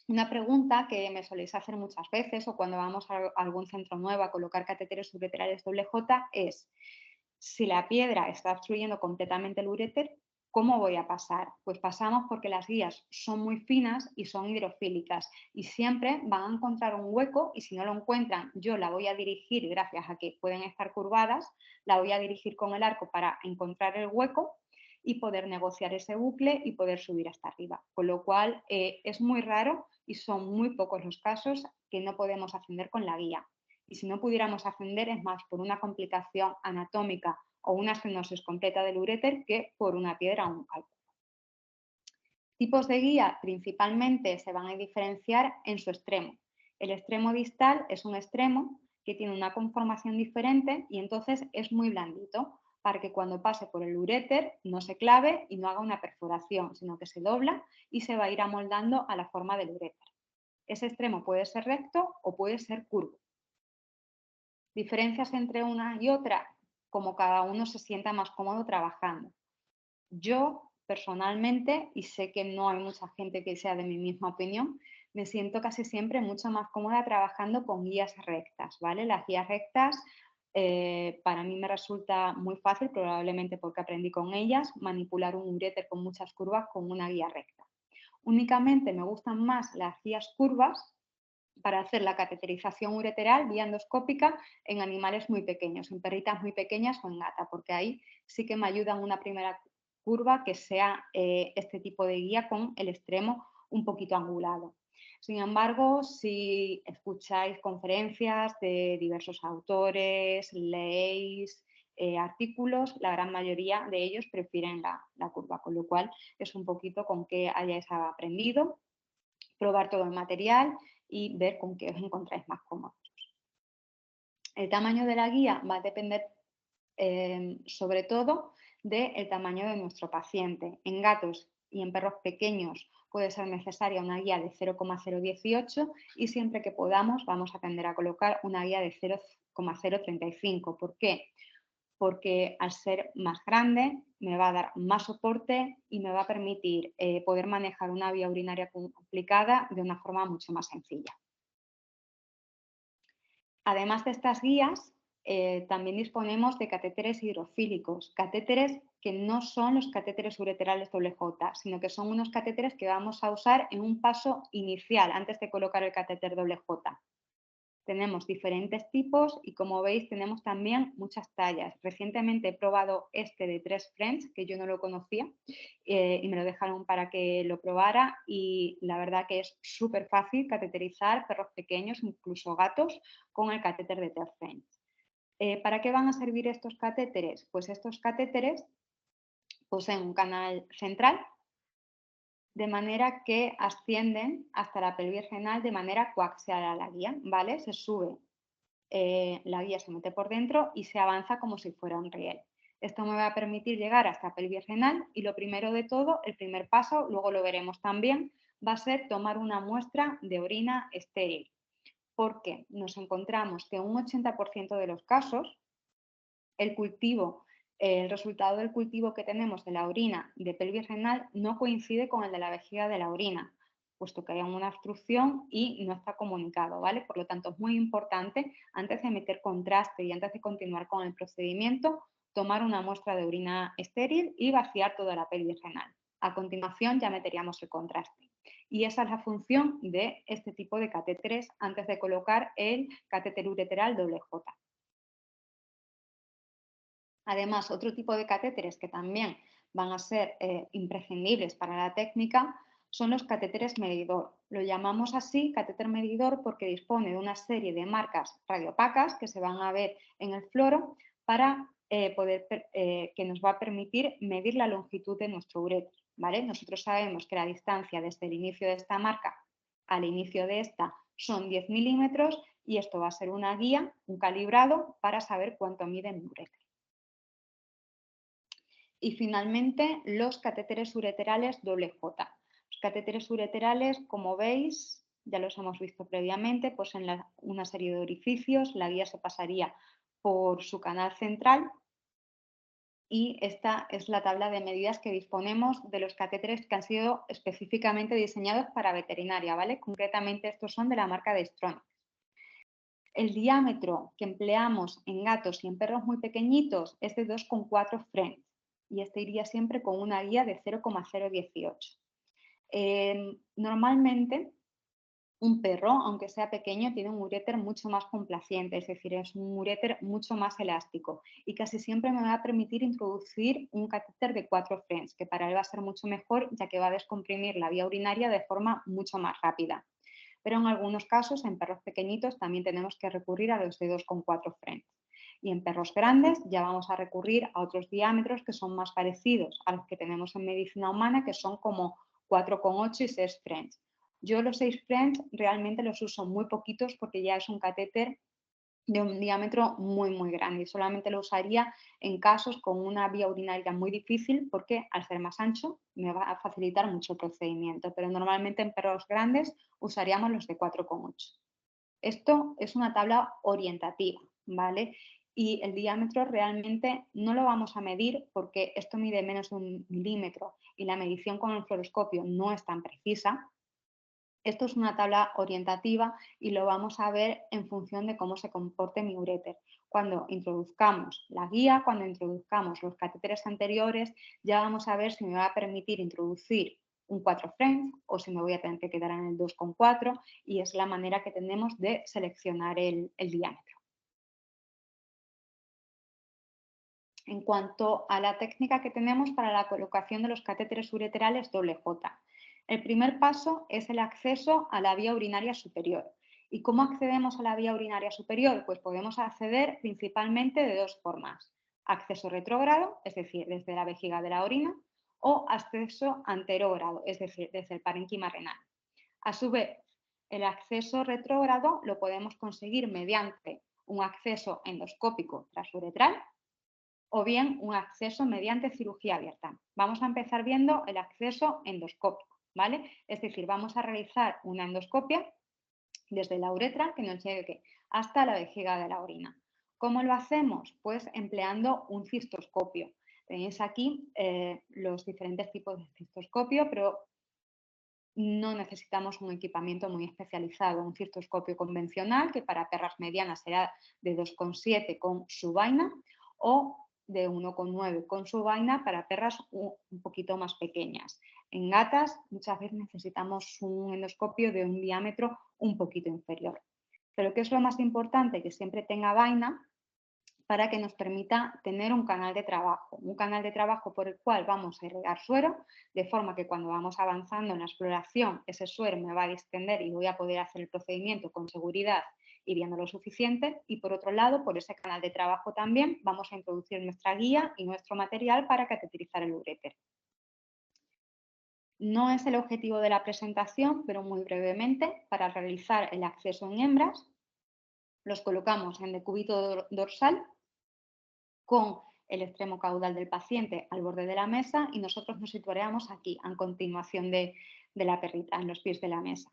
Una pregunta que me soléis hacer muchas veces o cuando vamos a algún centro nuevo a colocar catéteres ureterales WJ es: si la piedra está obstruyendo completamente el uréter, ¿cómo voy a pasar? Pues pasamos porque las guías son muy finas y son hidrofílicas y siempre van a encontrar un hueco, y si no lo encuentran, yo la voy a dirigir, gracias a que pueden estar curvadas, la voy a dirigir con el arco para encontrar el hueco y poder negociar ese bucle y poder subir hasta arriba. Con lo cual es muy raro y son muy pocos los casos que no podemos ascender con la guía. Y si no pudiéramos ascender es más por una complicación anatómica o una estenosis completa del uréter que por una piedra o un cálculo. Tipos de guía principalmente se van a diferenciar en su extremo. El extremo distal es un extremo que tiene una conformación diferente y entonces es muy blandito, para que cuando pase por el uréter no se clave y no haga una perforación, sino que se dobla y se va a ir amoldando a la forma del uréter. Ese extremo puede ser recto o puede ser curvo. Diferencias entre una y otra, como cada uno se sienta más cómodo trabajando. Yo, personalmente, y sé que no hay mucha gente que sea de mi misma opinión, me siento casi siempre mucho más cómoda trabajando con guías rectas, ¿vale? Las guías rectas para mí me resulta muy fácil, probablemente porque aprendí con ellas, manipular un uréter con muchas curvas con una guía recta. Únicamente me gustan más las guías curvas para hacer la cateterización ureteral vía endoscópica en animales muy pequeños, en perritas muy pequeñas o en gata, porque ahí sí que me ayudan una primera curva que sea este tipo de guía con el extremo un poquito angulado. Sin embargo, si escucháis conferencias de diversos autores, leéis artículos, la gran mayoría de ellos prefieren la curva, con lo cual es un poquito con qué hayáis aprendido, probar todo el material y ver con qué os encontráis más cómodos. El tamaño de la guía va a depender sobre todo del tamaño de nuestro paciente. En gatos y en perros pequeños puede ser necesaria una guía de 0,018 y siempre que podamos vamos a tender a colocar una guía de 0,035. ¿Por qué? Porque al ser más grande me va a dar más soporte y me va a permitir poder manejar una vía urinaria complicada de una forma mucho más sencilla. Además de estas guías, también disponemos de catéteres hidrofílicos, catéteres que no son los catéteres ureterales WJ, sino que son unos catéteres que vamos a usar en un paso inicial antes de colocar el catéter WJ. Tenemos diferentes tipos y, como veis, tenemos también muchas tallas. Recientemente he probado este de 3 Friends, que yo no lo conocía, y me lo dejaron para que lo probara, y la verdad que es súper fácil cateterizar perros pequeños, incluso gatos, con el catéter de 3 Friends. ¿Para qué van a servir estos catéteres? Pues estos catéteres poseen un canal central, de manera que ascienden hasta la pelvis renal de manera coaxial a la guía, ¿vale? Se sube, la guía se mete por dentro y se avanza como si fuera un riel. Esto me va a permitir llegar hasta pelvis renal y lo primero de todo, el primer paso, luego lo veremos también, va a ser tomar una muestra de orina estéril, porque nos encontramos que en un 80% de los casos el resultado del cultivo que tenemos de la orina de pelvis renal no coincide con el de la vejiga de la orina, puesto que hay una obstrucción y no está comunicado, ¿vale? Por lo tanto, es muy importante, antes de meter contraste y antes de continuar con el procedimiento, tomar una muestra de orina estéril y vaciar toda la pelvis renal. A continuación ya meteríamos el contraste. Y esa es la función de este tipo de catéteres antes de colocar el catéter ureteral WJ. Además, otro tipo de catéteres que también van a ser imprescindibles para la técnica son los catéteres medidor. Lo llamamos así catéter medidor porque dispone de una serie de marcas radiopacas que se van a ver en el floro para que nos va a permitir medir la longitud de nuestro uréter, ¿vale? Nosotros sabemos que la distancia desde el inicio de esta marca al inicio de esta son 10 milímetros y esto va a ser una guía, un calibrado para saber cuánto mide mi uréter. Y finalmente, los catéteres ureterales WJ. Los catéteres ureterales, como veis, ya los hemos visto previamente, pues en una serie de orificios, la guía se pasaría por su canal central y esta es la tabla de medidas que disponemos de los catéteres que han sido específicamente diseñados para veterinaria, ¿vale? Concretamente estos son de la marca de Stronix. El diámetro que empleamos en gatos y en perros muy pequeñitos es de 2,4 French y este iría siempre con una guía de 0,018. Normalmente un perro, aunque sea pequeño, tiene un uréter mucho más complaciente, es decir, es un uréter mucho más elástico y casi siempre me va a permitir introducir un catéter de 4 French, que para él va a ser mucho mejor ya que va a descomprimir la vía urinaria de forma mucho más rápida. Pero en algunos casos, en perros pequeñitos, también tenemos que recurrir a los de 2,4 French. Y en perros grandes ya vamos a recurrir a otros diámetros que son más parecidos a los que tenemos en medicina humana, que son como 4,8 y 6 French. Yo los 6 French realmente los uso muy poquitos porque ya es un catéter de un diámetro muy grande y solamente lo usaría en casos con una vía urinaria muy difícil porque al ser más ancho me va a facilitar mucho el procedimiento, pero normalmente en perros grandes usaríamos los de 4,8. Esto es una tabla orientativa, ¿vale? Y el diámetro realmente no lo vamos a medir porque esto mide menos de 1 milímetro y la medición con el fluoroscopio no es tan precisa. Esto es una tabla orientativa y lo vamos a ver en función de cómo se comporte mi uréter. Cuando introduzcamos la guía, cuando introduzcamos los catéteres anteriores, ya vamos a ver si me va a permitir introducir un 4 French o si me voy a tener que quedar en el 2,4 y es la manera que tenemos de seleccionar el diámetro. En cuanto a la técnica que tenemos para la colocación de los catéteres ureterales WJ. El primer paso es el acceso a la vía urinaria superior. ¿Y cómo accedemos a la vía urinaria superior? Pues podemos acceder principalmente de dos formas. Acceso retrógrado, es decir, desde la vejiga de la orina, o acceso anterógrado, es decir, desde el parénquima renal. A su vez, el acceso retrógrado lo podemos conseguir mediante un acceso endoscópico transuretral o bien un acceso mediante cirugía abierta. Vamos a empezar viendo el acceso endoscópico, ¿vale? Es decir, vamos a realizar una endoscopia desde la uretra que nos llegue hasta la vejiga de la orina. ¿Cómo lo hacemos? Pues empleando un cistoscopio. Tenéis aquí los diferentes tipos de cistoscopio, pero no necesitamos un equipamiento muy especializado. Un cistoscopio convencional, que para perras medianas será de 2,7 con su vaina, o de 1,9 con su vaina para perras un poquito más pequeñas. En gatas muchas veces necesitamos un endoscopio de un diámetro un poquito inferior. Pero ¿qué es lo más importante? Que siempre tenga vaina para que nos permita tener un canal de trabajo por el cual vamos a irrigar suero, de forma que cuando vamos avanzando en la exploración ese suero me va a distender y voy a poder hacer el procedimiento con seguridad y viendo lo suficiente. Y por otro lado, por ese canal de trabajo también vamos a introducir nuestra guía y nuestro material para cateterizar el uréter. No es el objetivo de la presentación, pero muy brevemente, para realizar el acceso en hembras, los colocamos en decúbito dorsal con el extremo caudal del paciente al borde de la mesa y nosotros nos situaríamos aquí, a continuación de la perrita, en los pies de la mesa.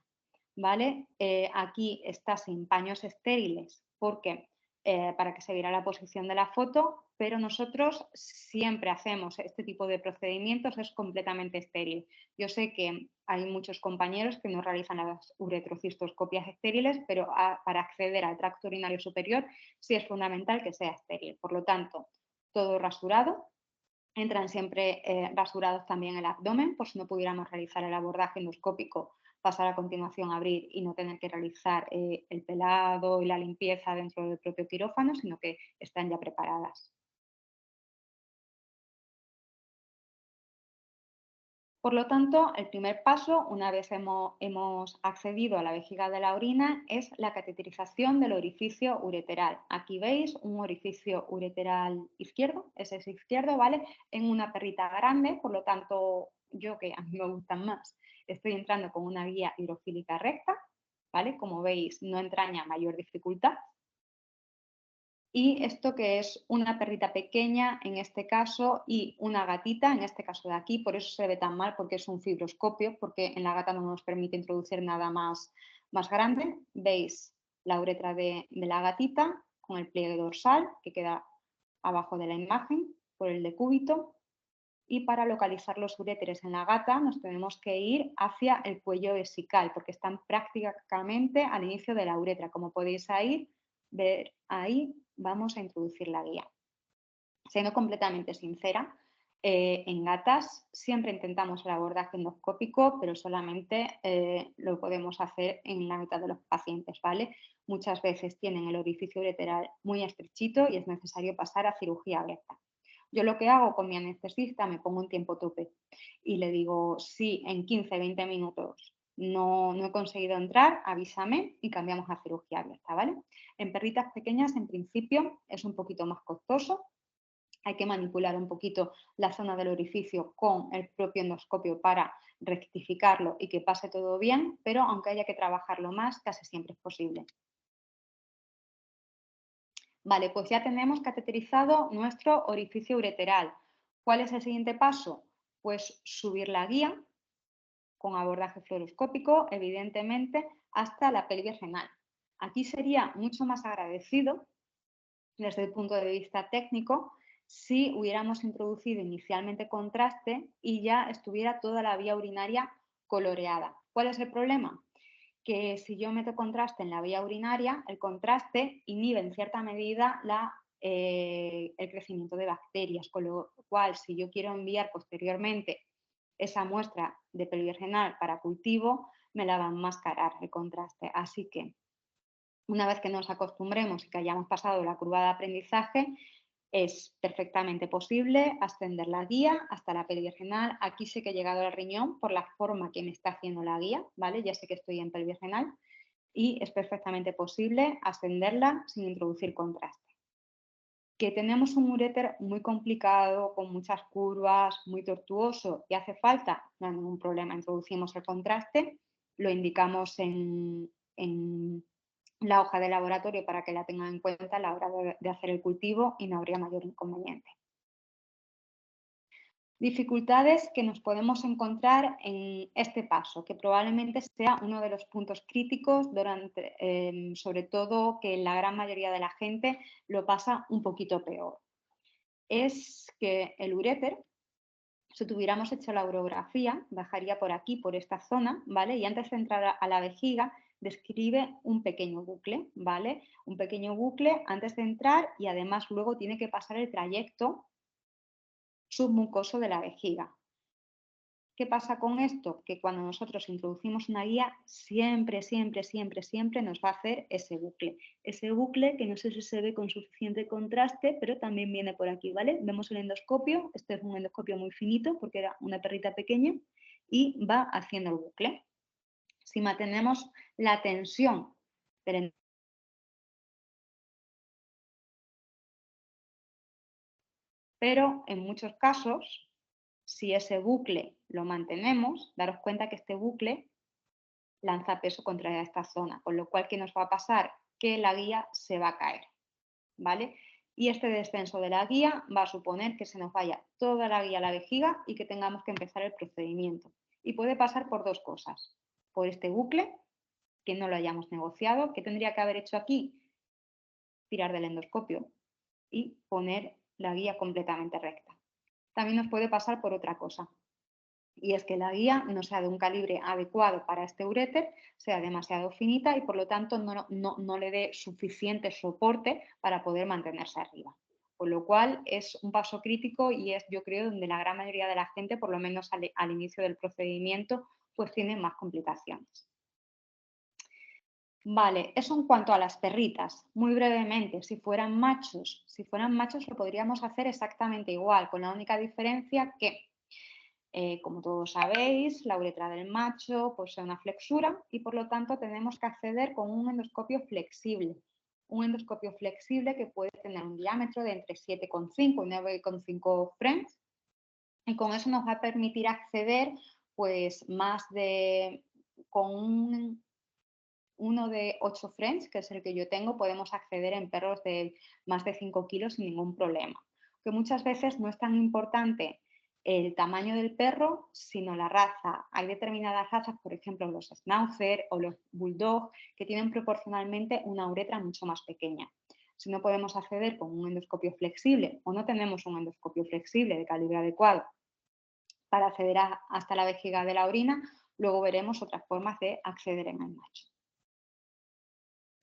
¿Vale? Aquí está sin paños estériles porque para que se viera la posición de la foto, pero nosotros siempre hacemos este tipo de procedimientos, es completamente estéril. Yo sé que hay muchos compañeros que no realizan las uretrocistoscopias estériles, pero para acceder al tracto urinario superior sí es fundamental que sea estéril. Por lo tanto, todo rasurado. Entran siempre rasurados también el abdomen, por si no pudiéramos realizar el abordaje endoscópico, pasar a continuación a abrir y no tener que realizar el pelado y la limpieza dentro del propio quirófano, sino que están ya preparadas. Por lo tanto, el primer paso, una vez hemos accedido a la vejiga de la orina, es la cateterización del orificio ureteral. Aquí veis un orificio ureteral izquierdo, ese es izquierdo, ¿vale? En una perrita grande, por lo tanto, yo que a mí me gustan más, estoy entrando con una guía hidrofílica recta, ¿vale? Como veis, no entraña mayor dificultad. Y esto que es una perrita pequeña en este caso y una gatita, en este caso de aquí, por eso se ve tan mal porque es un fibroscopio, porque en la gata no nos permite introducir nada más grande. Veis la uretra de la gatita con el pliegue dorsal que queda abajo de la imagen por el decúbito. Y para localizar los uréteres en la gata nos tenemos que ir hacia el cuello vesical porque están prácticamente al inicio de la uretra. Como podéis ver ahí, vamos a introducir la guía. Siendo completamente sincera, en gatas siempre intentamos el abordaje endoscópico, pero solamente lo podemos hacer en la mitad de los pacientes, ¿vale? Muchas veces tienen el orificio ureteral muy estrechito y es necesario pasar a cirugía abierta. Yo lo que hago con mi anestesista, me pongo un tiempo tope y le digo, si en 15-20 minutos no he conseguido entrar, avísame y cambiamos a cirugía abierta, ¿vale? En perritas pequeñas, en principio, es un poquito más costoso. Hay que manipular un poquito la zona del orificio con el propio endoscopio para rectificarlo y que pase todo bien, pero aunque haya que trabajarlo más, casi siempre es posible. Vale, pues ya tenemos cateterizado nuestro orificio ureteral. ¿Cuál es el siguiente paso? Pues subir la guía con abordaje fluoroscópico, evidentemente, hasta la pelvis renal. Aquí sería mucho más agradecido, desde el punto de vista técnico, si hubiéramos introducido inicialmente contraste y ya estuviera toda la vía urinaria coloreada. ¿Cuál es el problema? Que si yo meto contraste en la vía urinaria, el contraste inhibe en cierta medida el crecimiento de bacterias, con lo cual si yo quiero enviar posteriormente esa muestra de pelvis renal para cultivo, me la va a enmascarar el contraste. Así que una vez que nos acostumbremos y que hayamos pasado la curva de aprendizaje, es perfectamente posible ascender la guía hasta la pelvis renal. Aquí sé que he llegado al riñón por la forma que me está haciendo la guía, ¿vale? Ya sé que estoy en pelvis renal y es perfectamente posible ascenderla sin introducir contraste. Que tenemos un uréter muy complicado, con muchas curvas, muy tortuoso y hace falta, no hay ningún problema, introducimos el contraste, lo indicamos en la hoja de laboratorio para que la tengan en cuenta a la hora de hacer el cultivo y no habría mayor inconveniente. Dificultades que nos podemos encontrar en este paso, que probablemente sea uno de los puntos críticos, sobre todo que la gran mayoría de la gente lo pasa un poquito peor. Es que el uréter, si tuviéramos hecho la urografía, bajaría por aquí, por esta zona, ¿vale? Y antes de entrar a la vejiga, describe un pequeño bucle, ¿vale? Un pequeño bucle antes de entrar y además luego tiene que pasar el trayecto submucoso de la vejiga. ¿Qué pasa con esto? Que cuando nosotros introducimos una guía, siempre nos va a hacer ese bucle. Ese bucle que no sé si se ve con suficiente contraste, pero también viene por aquí, ¿vale? Vemos el endoscopio, este es un endoscopio muy finito porque era una perrita pequeña y va haciendo el bucle. Si mantenemos la tensión del pero en muchos casos, si ese bucle lo mantenemos, daros cuenta que este bucle lanza peso contra esta zona, con lo cual, ¿qué nos va a pasar? Que la guía se va a caer, ¿vale? Y este descenso de la guía va a suponer que se nos vaya toda la guía a la vejiga y que tengamos que empezar el procedimiento. Y puede pasar por dos cosas. Por este bucle, que no lo hayamos negociado, que tendría que haber hecho aquí, tirar del endoscopio y poner la guía completamente recta. También nos puede pasar por otra cosa, y es que la guía no sea de un calibre adecuado para este uréter, sea demasiado finita y por lo tanto no le dé suficiente soporte para poder mantenerse arriba. Con lo cual es un paso crítico y es, yo creo, donde la gran mayoría de la gente, por lo menos al inicio del procedimiento, pues tiene más complicaciones. Vale, eso en cuanto a las perritas. Muy brevemente, si fueran machos lo podríamos hacer exactamente igual, con la única diferencia que Como todos sabéis, la uretra del macho posee una flexura y por lo tanto tenemos que acceder con un endoscopio flexible. Un endoscopio flexible que puede tener un diámetro de entre 7,5 y 9,5 French y con eso nos va a permitir acceder pues con uno de 8 French, que es el que yo tengo, podemos acceder en perros de más de 5 kilos sin ningún problema. Que muchas veces no es tan importante el tamaño del perro, sino la raza. Hay determinadas razas, por ejemplo los Schnauzer o los Bulldog, que tienen proporcionalmente una uretra mucho más pequeña. Si no podemos acceder con un endoscopio flexible o no tenemos un endoscopio flexible de calibre adecuado para acceder hasta la vejiga de la orina, luego veremos otras formas de acceder en el macho.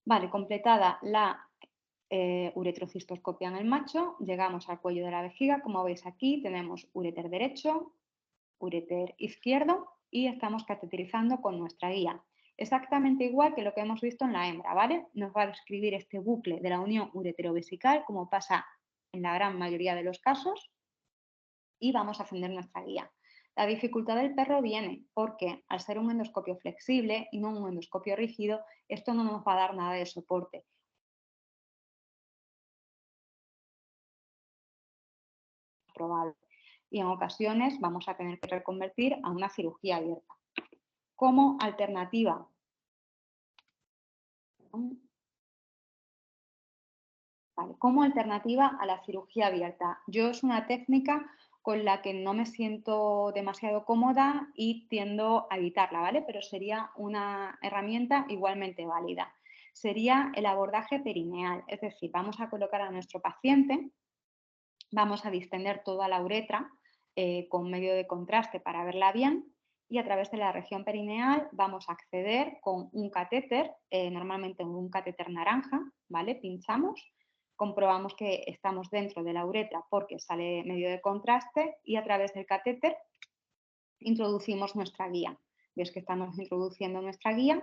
Vale, completada la uretrocistoscopia en el macho, llegamos al cuello de la vejiga. Como veis aquí tenemos ureter derecho, ureter izquierdo y estamos cateterizando con nuestra guía. Exactamente igual que lo que hemos visto en la hembra, ¿vale? Nos va a describir este bucle de la unión ureterovesical, como pasa en la gran mayoría de los casos, y vamos a encender nuestra guía. La dificultad del perro viene porque al ser un endoscopio flexible y no un endoscopio rígido, esto no nos va a dar nada de soporte. Probable. Y en ocasiones vamos a tener que reconvertir a una cirugía abierta. Como alternativa, como alternativa a la cirugía abierta, yo es una técnica con la que no me siento demasiado cómoda y tiendo a evitarla, ¿vale? Pero sería una herramienta igualmente válida. Sería el abordaje perineal, es decir, vamos a colocar a nuestro paciente, vamos a distender toda la uretra con medio de contraste para verla bien y a través de la región perineal vamos a acceder con un catéter, normalmente un catéter naranja, ¿vale? Pinchamos, comprobamos que estamos dentro de la uretra porque sale medio de contraste y a través del catéter introducimos nuestra guía. Ves que estamos introduciendo nuestra guía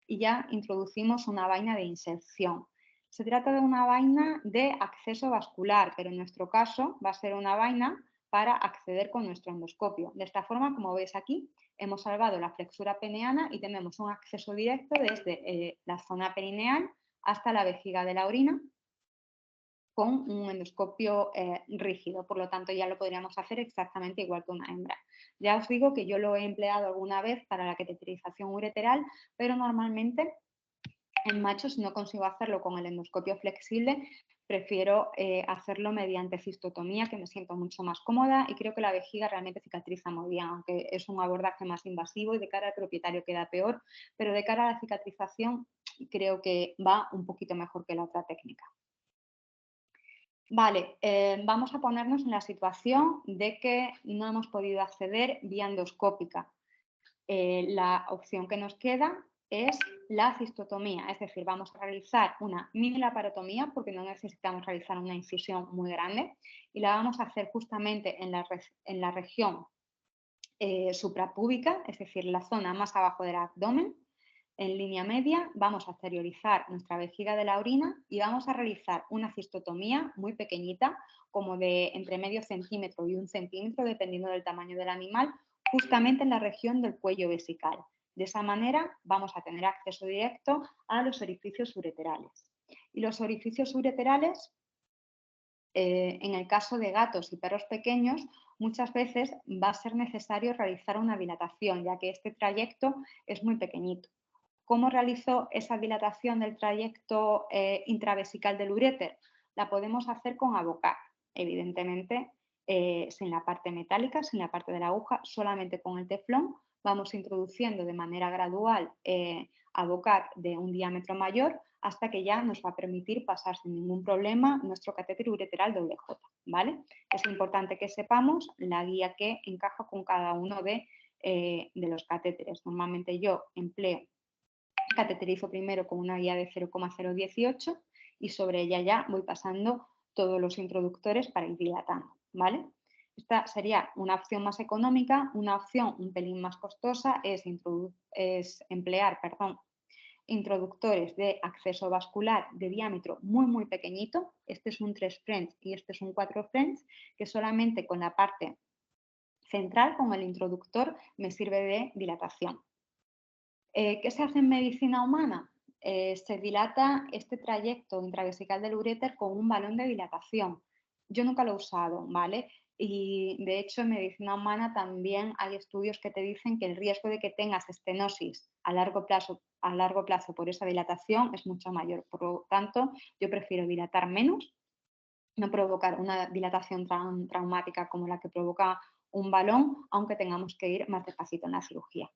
y ya introducimos una vaina de inserción. Se trata de una vaina de acceso vascular, pero en nuestro caso va a ser una vaina para acceder con nuestro endoscopio. De esta forma, como veis aquí, hemos salvado la flexura peneana y tenemos un acceso directo desde la zona perineal hasta la vejiga de la orina con un endoscopio rígido, por lo tanto ya lo podríamos hacer exactamente igual que una hembra. Ya os digo que yo lo he empleado alguna vez para la cateterización ureteral, pero normalmente en machos, si no consigo hacerlo con el endoscopio flexible, prefiero hacerlo mediante cistotomía, que me siento mucho más cómoda y creo que la vejiga realmente cicatriza muy bien, aunque es un abordaje más invasivo y de cara al propietario queda peor, pero de cara a la cicatrización creo que va un poquito mejor que la otra técnica. Vale, vamos a ponernos en la situación de que no hemos podido acceder vía endoscópica. La opción que nos queda es la cistotomía, es decir, vamos a realizar una mini laparotomía porque no necesitamos realizar una incisión muy grande y la vamos a hacer justamente en la región suprapúbica, es decir, la zona más abajo del abdomen. En línea media vamos a exteriorizar nuestra vejiga de la orina y vamos a realizar una cistotomía muy pequeñita, como de entre medio centímetro y 1 centímetro, dependiendo del tamaño del animal, justamente en la región del cuello vesical. De esa manera vamos a tener acceso directo a los orificios ureterales. Y los orificios ureterales, en el caso de gatos y perros pequeños, muchas veces va a ser necesario realizar una dilatación, ya que este trayecto es muy pequeñito. ¿Cómo realizo esa dilatación del trayecto intravesical del uréter? La podemos hacer con abocar, evidentemente sin la parte metálica, sin la parte de la aguja, solamente con el teflón. Vamos introduciendo de manera gradual abocar de un diámetro mayor hasta que ya nos va a permitir pasar sin ningún problema nuestro catéter ureteral WJ, ¿vale? Es importante que sepamos la guía que encaja con cada uno de los catéteres. Normalmente yo cateterizo primero con una guía de 0,018 y sobre ella ya voy pasando todos los introductores para ir dilatando, ¿vale? Esta sería una opción más económica. Una opción un pelín más costosa es emplear introductores de acceso vascular de diámetro muy pequeñito. Este es un 3 French y este es un 4 French, que solamente con la parte central con el introductor me sirve de dilatación. ¿Qué se hace en medicina humana? Se dilata este trayecto intravesical del uréter con un balón de dilatación. Yo nunca lo he usado, ¿vale? Y de hecho en medicina humana también hay estudios que te dicen que el riesgo de que tengas estenosis a largo plazo por esa dilatación es mucho mayor. Por lo tanto, yo prefiero dilatar menos, no provocar una dilatación traumática como la que provoca un balón, aunque tengamos que ir más despacito en la cirugía.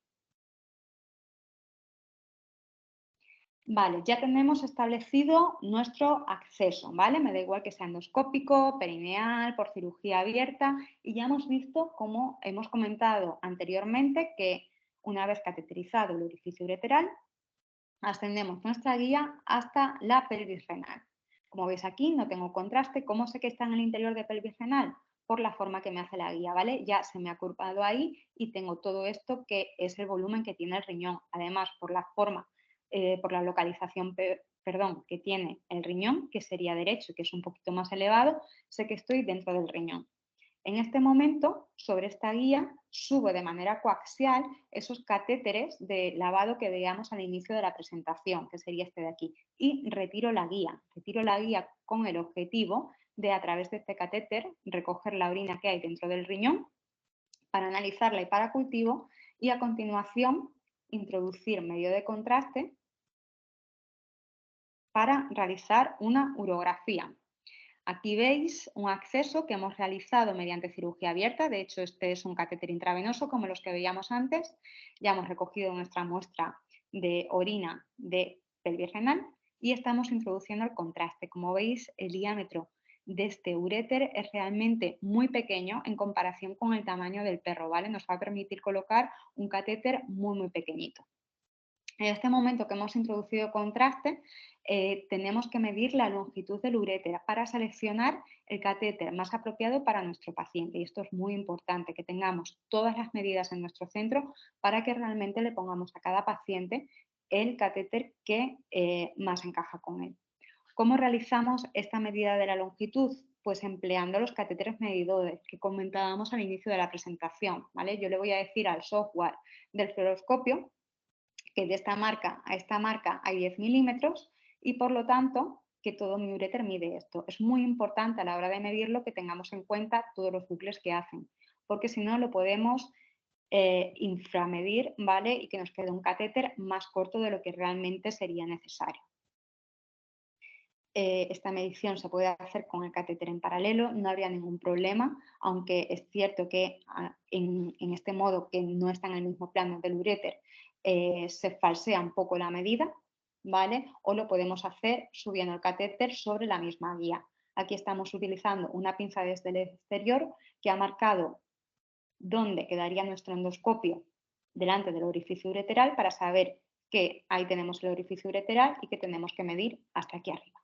Vale, ya tenemos establecido nuestro acceso, ¿vale? Me da igual que sea endoscópico, perineal, por cirugía abierta, y ya hemos visto, como hemos comentado anteriormente, que una vez cateterizado el orificio ureteral, ascendemos nuestra guía hasta la pelvis renal. Como veis aquí, no tengo contraste. ¿Cómo sé que está en el interior de pelvis renal? Por la forma que me hace la guía, ¿vale? Ya se me ha curvado ahí y tengo todo esto que es el volumen que tiene el riñón. Además, por la forma, por la localización, que tiene el riñón, que sería derecho, que es un poquito más elevado, sé que estoy dentro del riñón. En este momento, sobre esta guía, subo de manera coaxial esos catéteres de lavado que veíamos al inicio de la presentación, que sería este de aquí, y retiro la guía con el objetivo de, a través de este catéter, recoger la orina que hay dentro del riñón para analizarla y para cultivo, y a continuación introducir medio de contraste para realizar una urografía. Aquí veis un acceso que hemos realizado mediante cirugía abierta. De hecho, este es un catéter intravenoso como los que veíamos antes. Ya hemos recogido nuestra muestra de orina de pelvis renal y estamos introduciendo el contraste. Como veis, el diámetro de este uréter es realmente muy pequeño en comparación con el tamaño del perro, ¿vale? Nos va a permitir colocar un catéter muy pequeñito. En este momento que hemos introducido contraste, tenemos que medir la longitud del uréter para seleccionar el catéter más apropiado para nuestro paciente. Y esto es muy importante, que tengamos todas las medidas en nuestro centro para que realmente le pongamos a cada paciente el catéter que más encaja con él. ¿Cómo realizamos esta medida de la longitud? Pues empleando los catéteres medidores que comentábamos al inicio de la presentación, ¿vale? Yo le voy a decir al software del fluoroscopio que de esta marca a esta marca hay 10 milímetros y por lo tanto que todo mi uréter mide esto. Es muy importante a la hora de medirlo que tengamos en cuenta todos los bucles que hacen, porque si no lo podemos inframedir, ¿vale? Y que nos quede un catéter más corto de lo que realmente sería necesario. Esta medición se puede hacer con el catéter en paralelo, no habría ningún problema, aunque es cierto que en este modo que no está en el mismo plano del uréter, se falsea un poco la medida, ¿vale? O lo podemos hacer subiendo el catéter sobre la misma guía. Aquí estamos utilizando una pinza desde el exterior que ha marcado dónde quedaría nuestro endoscopio delante del orificio ureteral para saber que ahí tenemos el orificio ureteral y que tenemos que medir hasta aquí arriba.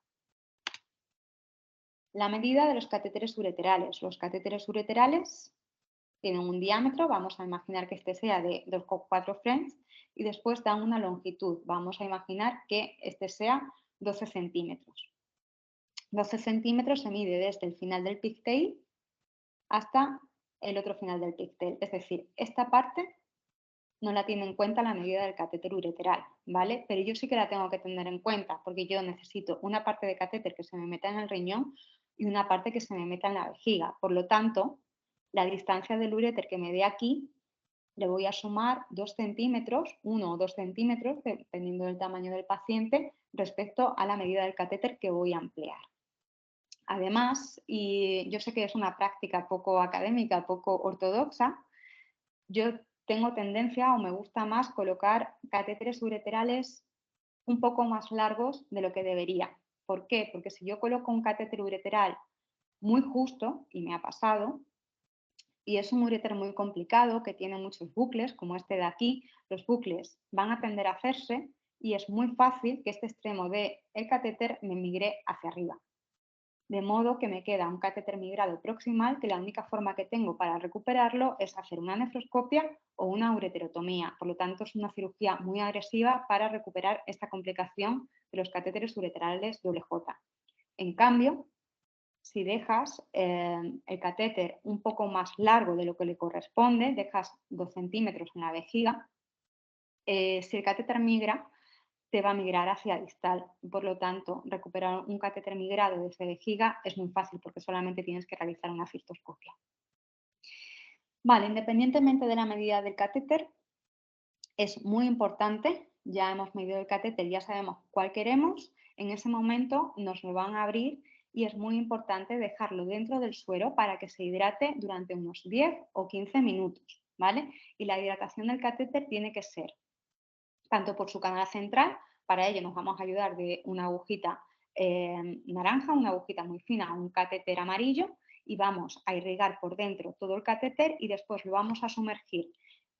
La medida de los catéteres ureterales. Los catéteres ureterales tienen un diámetro, vamos a imaginar que este sea de 2,4 French y después dan una longitud. Vamos a imaginar que este sea 12 centímetros. 12 centímetros se mide desde el final del pigtail hasta el otro final del pigtail. Es decir, esta parte no la tiene en cuenta la medida del catéter ureteral, ¿vale? Pero yo sí que la tengo que tener en cuenta porque yo necesito una parte de catéter que se me meta en el riñón y una parte que se me meta en la vejiga. Por lo tanto, la distancia del uréter que me dé aquí le voy a sumar 2 centímetros, 1 o 2 centímetros, dependiendo del tamaño del paciente, respecto a la medida del catéter que voy a emplear. Además, y yo sé que es una práctica poco académica, poco ortodoxa, yo tengo tendencia o me gusta más colocar catéteres ureterales un poco más largos de lo que debería. ¿Por qué? Porque si yo coloco un catéter ureteral muy justo, y me ha pasado, y es un uréter muy complicado que tiene muchos bucles, como este de aquí, los bucles van a tender a hacerse y es muy fácil que este extremo del catéter me migre hacia arriba. De modo que me queda un catéter migrado proximal que la única forma que tengo para recuperarlo es hacer una nefroscopia o una ureterotomía. Por lo tanto, es una cirugía muy agresiva para recuperar esta complicación de los catéteres ureterales WJ. En cambio, si dejas el catéter un poco más largo de lo que le corresponde, dejas 2 centímetros en la vejiga, si el catéter migra, te va a migrar hacia distal. Por lo tanto, recuperar un catéter migrado desde vejiga es muy fácil porque solamente tienes que realizar una cistoscopia. Vale, independientemente de la medida del catéter, es muy importante, ya hemos medido el catéter, ya sabemos cuál queremos, en ese momento nos lo van a abrir y es muy importante dejarlo dentro del suero para que se hidrate durante unos 10 o 15 minutos, ¿vale? Y la hidratación del catéter tiene que ser tanto por su canal central, para ello nos vamos a ayudar de una agujita naranja, una agujita muy fina, un catéter amarillo y vamos a irrigar por dentro todo el catéter y después lo vamos a sumergir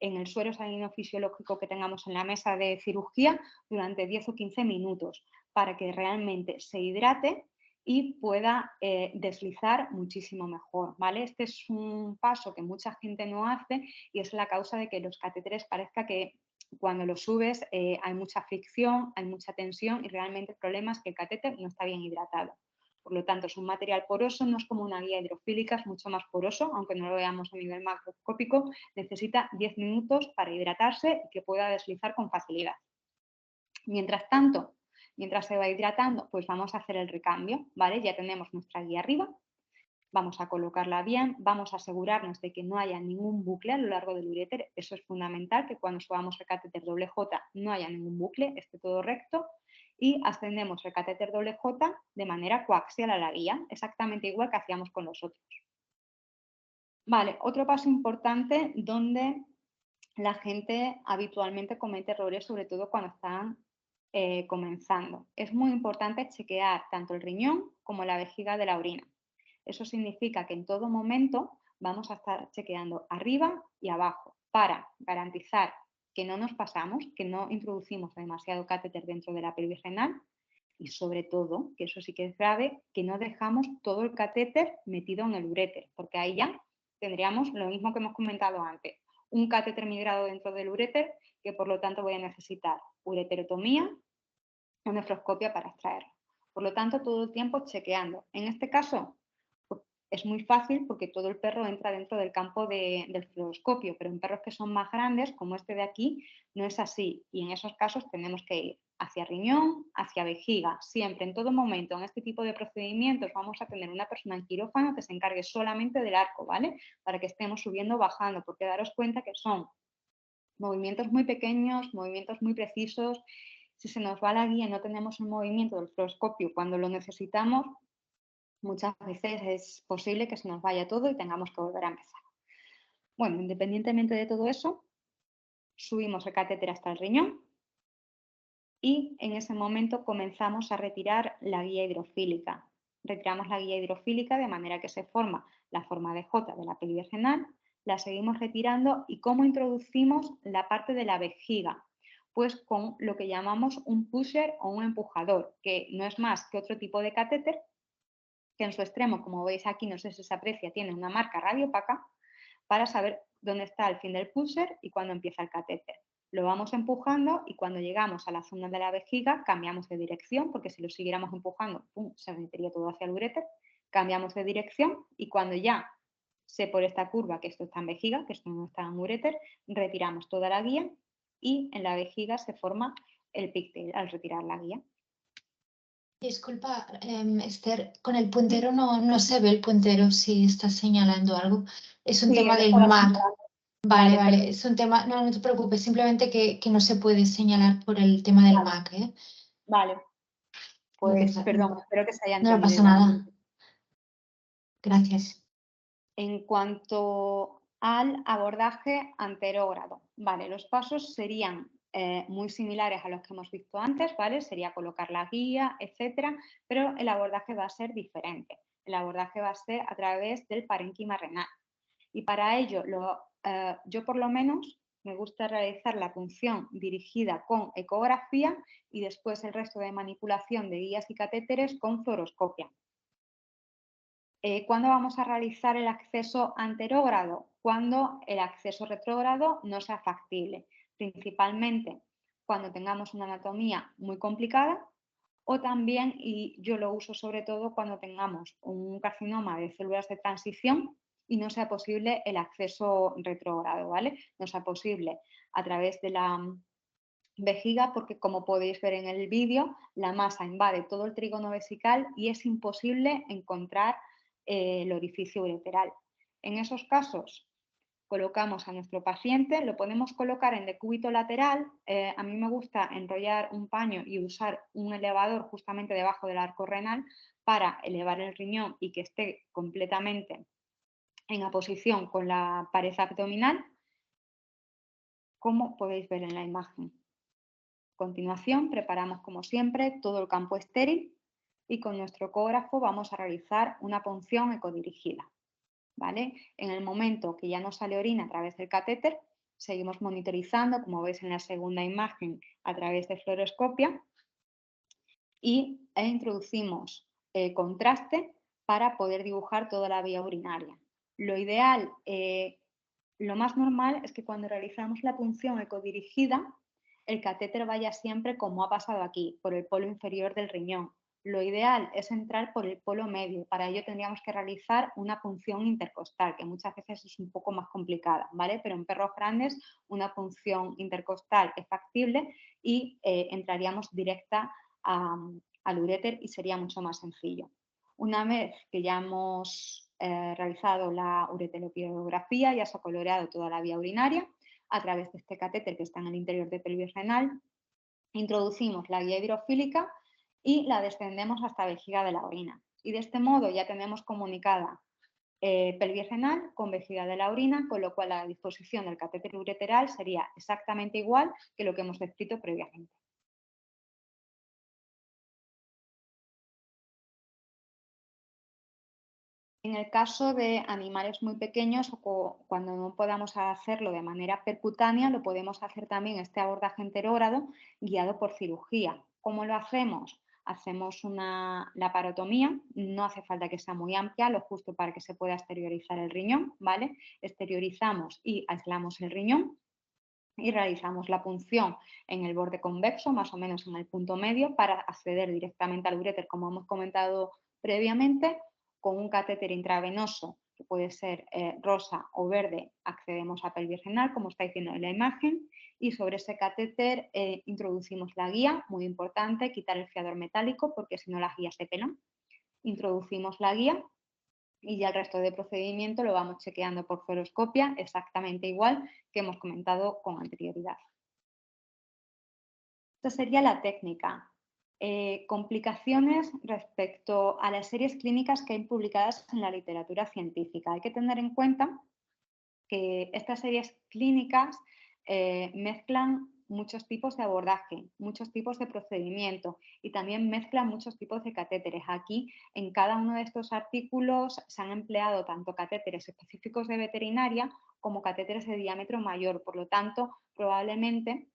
en el suero salino fisiológico que tengamos en la mesa de cirugía durante 10 o 15 minutos para que realmente se hidrate y pueda deslizar muchísimo mejor, ¿vale? Este es un paso que mucha gente no hace y es la causa de que los catéteres parezca que cuando lo subes hay mucha fricción, hay mucha tensión y realmente el problema es que el catéter no está bien hidratado. Por lo tanto, es un material poroso, no es como una guía hidrofílica, es mucho más poroso, aunque no lo veamos a nivel macroscópico, necesita 10 minutos para hidratarse y que pueda deslizar con facilidad. Mientras tanto, mientras se va hidratando, pues vamos a hacer el recambio, ¿vale? Ya tenemos nuestra guía arriba, vamos a colocarla bien, vamos a asegurarnos de que no haya ningún bucle a lo largo del uréter, eso es fundamental, que cuando subamos el catéter doble J no haya ningún bucle, esté todo recto, y ascendemos el catéter doble J de manera coaxial a la guía, exactamente igual que hacíamos con los otros. Vale, otro paso importante donde la gente habitualmente comete errores, sobre todo cuando están comenzando. Es muy importante chequear tanto el riñón como la vejiga de la orina. Eso significa que en todo momento vamos a estar chequeando arriba y abajo para garantizar que no nos pasamos, que no introducimos demasiado catéter dentro de la pelvis renal y sobre todo, que eso sí que es grave, que no dejamos todo el catéter metido en el uréter, porque ahí ya tendríamos lo mismo que hemos comentado antes, un catéter migrado dentro del uréter que por lo tanto voy a necesitar ureterotomía o nefroscopia para extraerlo. Por lo tanto, todo el tiempo chequeando. En este caso, es muy fácil porque todo el perro entra dentro del campo del fluoroscopio, pero en perros que son más grandes, como este de aquí, no es así. Y en esos casos tenemos que ir hacia riñón, hacia vejiga. Siempre, en todo momento, en este tipo de procedimientos vamos a tener una persona en quirófano que se encargue solamente del arco, ¿vale? Para que estemos subiendo o bajando, porque daros cuenta que son movimientos muy pequeños, movimientos muy precisos. Si se nos va la guía y no tenemos un movimiento del fluoroscopio cuando lo necesitamos, muchas veces es posible que se nos vaya todo y tengamos que volver a empezar. Bueno, independientemente de todo eso, subimos el catéter hasta el riñón y en ese momento comenzamos a retirar la guía hidrofílica. Retiramos la guía hidrofílica de manera que se forma la forma de J de la pelvis renal, la seguimos retirando y ¿cómo introducimos la parte de la vejiga? Pues con lo que llamamos un pusher o un empujador, que no es más que otro tipo de catéter que en su extremo, como veis aquí, no sé si se aprecia, tiene una marca radiopaca para saber dónde está el fin del pusher y cuándo empieza el catéter. Lo vamos empujando y cuando llegamos a la zona de la vejiga cambiamos de dirección, porque si lo siguiéramos empujando, ¡pum!, se metería todo hacia el uréter. Cambiamos de dirección y cuando ya sé por esta curva que esto está en vejiga, que esto no está en uréter, retiramos toda la guía y en la vejiga se forma el pigtail al retirar la guía. Disculpa, Esther, con el puntero no se ve el puntero si estás señalando algo. Es un Sí, tema lo del estaba Mac. señalando. Vale, Vale, vale, es un tema, no te preocupes, simplemente que no se puede señalar por el tema del Mac, ¿eh? Vale, No pues perdón, espero que se haya no entendido pasa igualmente. nada. Gracias. En cuanto al abordaje anterógrado, vale, los pasos serían muy similares a los que hemos visto antes, ¿vale? Sería colocar la guía, etcétera, pero el abordaje va a ser diferente. El abordaje va a ser a través del parénquima renal. Y para ello, yo por lo menos me gusta realizar la punción dirigida con ecografía y después el resto de manipulación de guías y catéteres con fluoroscopia. ¿Cuándo vamos a realizar el acceso anterógrado? Cuando el acceso retrógrado no sea factible, principalmente cuando tengamos una anatomía muy complicada o también, y yo lo uso sobre todo cuando tengamos un carcinoma de células de transición y no sea posible el acceso retrógrado, ¿vale? No sea posible a través de la vejiga porque, como podéis ver en el vídeo, la masa invade todo el trígono vesical y es imposible encontrar el orificio ureteral. En esos casos, colocamos a nuestro paciente, lo podemos colocar en decúbito lateral. A mí me gusta enrollar un paño y usar un elevador justamente debajo del arco renal para elevar el riñón y que esté completamente en oposición con la pared abdominal, como podéis ver en la imagen. A continuación, preparamos como siempre todo el campo estéril y con nuestro ecógrafo vamos a realizar una punción ecodirigida. ¿Vale? En el momento que ya no sale orina a través del catéter, seguimos monitorizando, como veis en la segunda imagen, a través de fluoroscopia e introducimos contraste para poder dibujar toda la vía urinaria. Lo ideal, lo más normal es que cuando realizamos la punción ecodirigida, el catéter vaya siempre, como ha pasado aquí, por el polo inferior del riñón. Lo ideal es entrar por el polo medio. Para ello tendríamos que realizar una punción intercostal, que muchas veces es un poco más complicada, ¿vale? Pero en perros grandes una punción intercostal es factible y entraríamos directa al uréter y sería mucho más sencillo. Una vez que ya hemos realizado la ureterocliorografía, ya se ha coloreado toda la vía urinaria, a través de este catéter que está en el interior de pelvis renal, introducimos la guía hidrofílica y la descendemos hasta vejiga de la orina. Y de este modo ya tenemos comunicada pelvis renal con vejiga de la orina, con lo cual la disposición del catéter ureteral sería exactamente igual que lo que hemos descrito previamente. En el caso de animales muy pequeños o cuando no podamos hacerlo de manera percutánea, lo podemos hacer también este abordaje enterógrado guiado por cirugía. ¿Cómo lo hacemos? Hacemos una laparotomía, no hace falta que sea muy amplia, lo justo para que se pueda exteriorizar el riñón, ¿vale? Exteriorizamos y aislamos el riñón y realizamos la punción en el borde convexo, más o menos en el punto medio, para acceder directamente al uréter, como hemos comentado previamente. Con un catéter intravenoso, que puede ser rosa o verde, accedemos a pelvis renal, como estáis viendo en la imagen, y sobre ese catéter introducimos la guía, muy importante, quitar el fiador metálico, porque si no las guías se pelan. Introducimos la guía y ya el resto de procedimiento lo vamos chequeando por fluoroscopia, exactamente igual que hemos comentado con anterioridad. Esta sería la técnica. Complicaciones respecto a las series clínicas que hay publicadas en la literatura científica. Hay que tener en cuenta que estas series clínicas mezclan muchos tipos de abordaje, muchos tipos de procedimiento y también mezclan muchos tipos de catéteres. Aquí, en cada uno de estos artículos, se han empleado tanto catéteres específicos de veterinaria como catéteres de diámetro mayor. Por lo tanto, probablemente,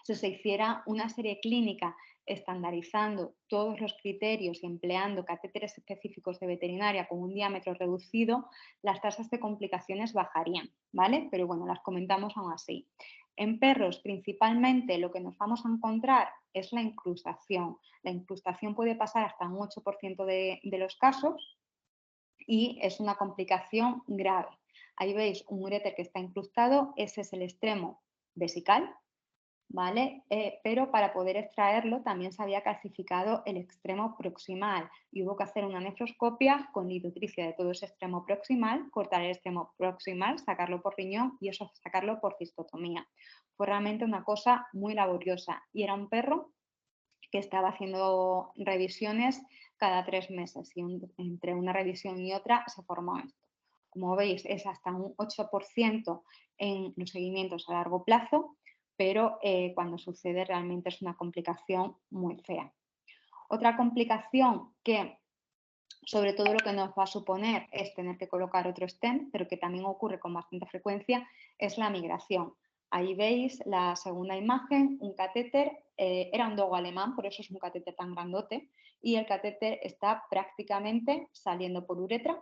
si se hiciera una serie clínica estandarizando todos los criterios y empleando catéteres específicos de veterinaria con un diámetro reducido, las tasas de complicaciones bajarían, ¿vale? Pero bueno, las comentamos aún así. En perros, principalmente, lo que nos vamos a encontrar es la incrustación. La incrustación puede pasar hasta un 8% de los casos y es una complicación grave. Ahí veis un uréter que está incrustado, ese es el extremo vesical, ¿vale? Pero para poder extraerlo también se había calcificado el extremo proximal y hubo que hacer una nefroscopia con lidotricia de todo ese extremo proximal, cortar el extremo proximal, sacarlo por riñón y eso sacarlo por cistotomía. Fue realmente una cosa muy laboriosa y era un perro que estaba haciendo revisiones cada 3 meses y entre una revisión y otra se formó esto. Como veis, es hasta un 8% en los seguimientos a largo plazo, pero cuando sucede realmente es una complicación muy fea. Otra complicación que sobre todo lo que nos va a suponer es tener que colocar otro stent, pero que también ocurre con bastante frecuencia, es la migración. Ahí veis la segunda imagen, un catéter, era un dogo alemán, por eso es un catéter tan grandote, y el catéter está prácticamente saliendo por uretra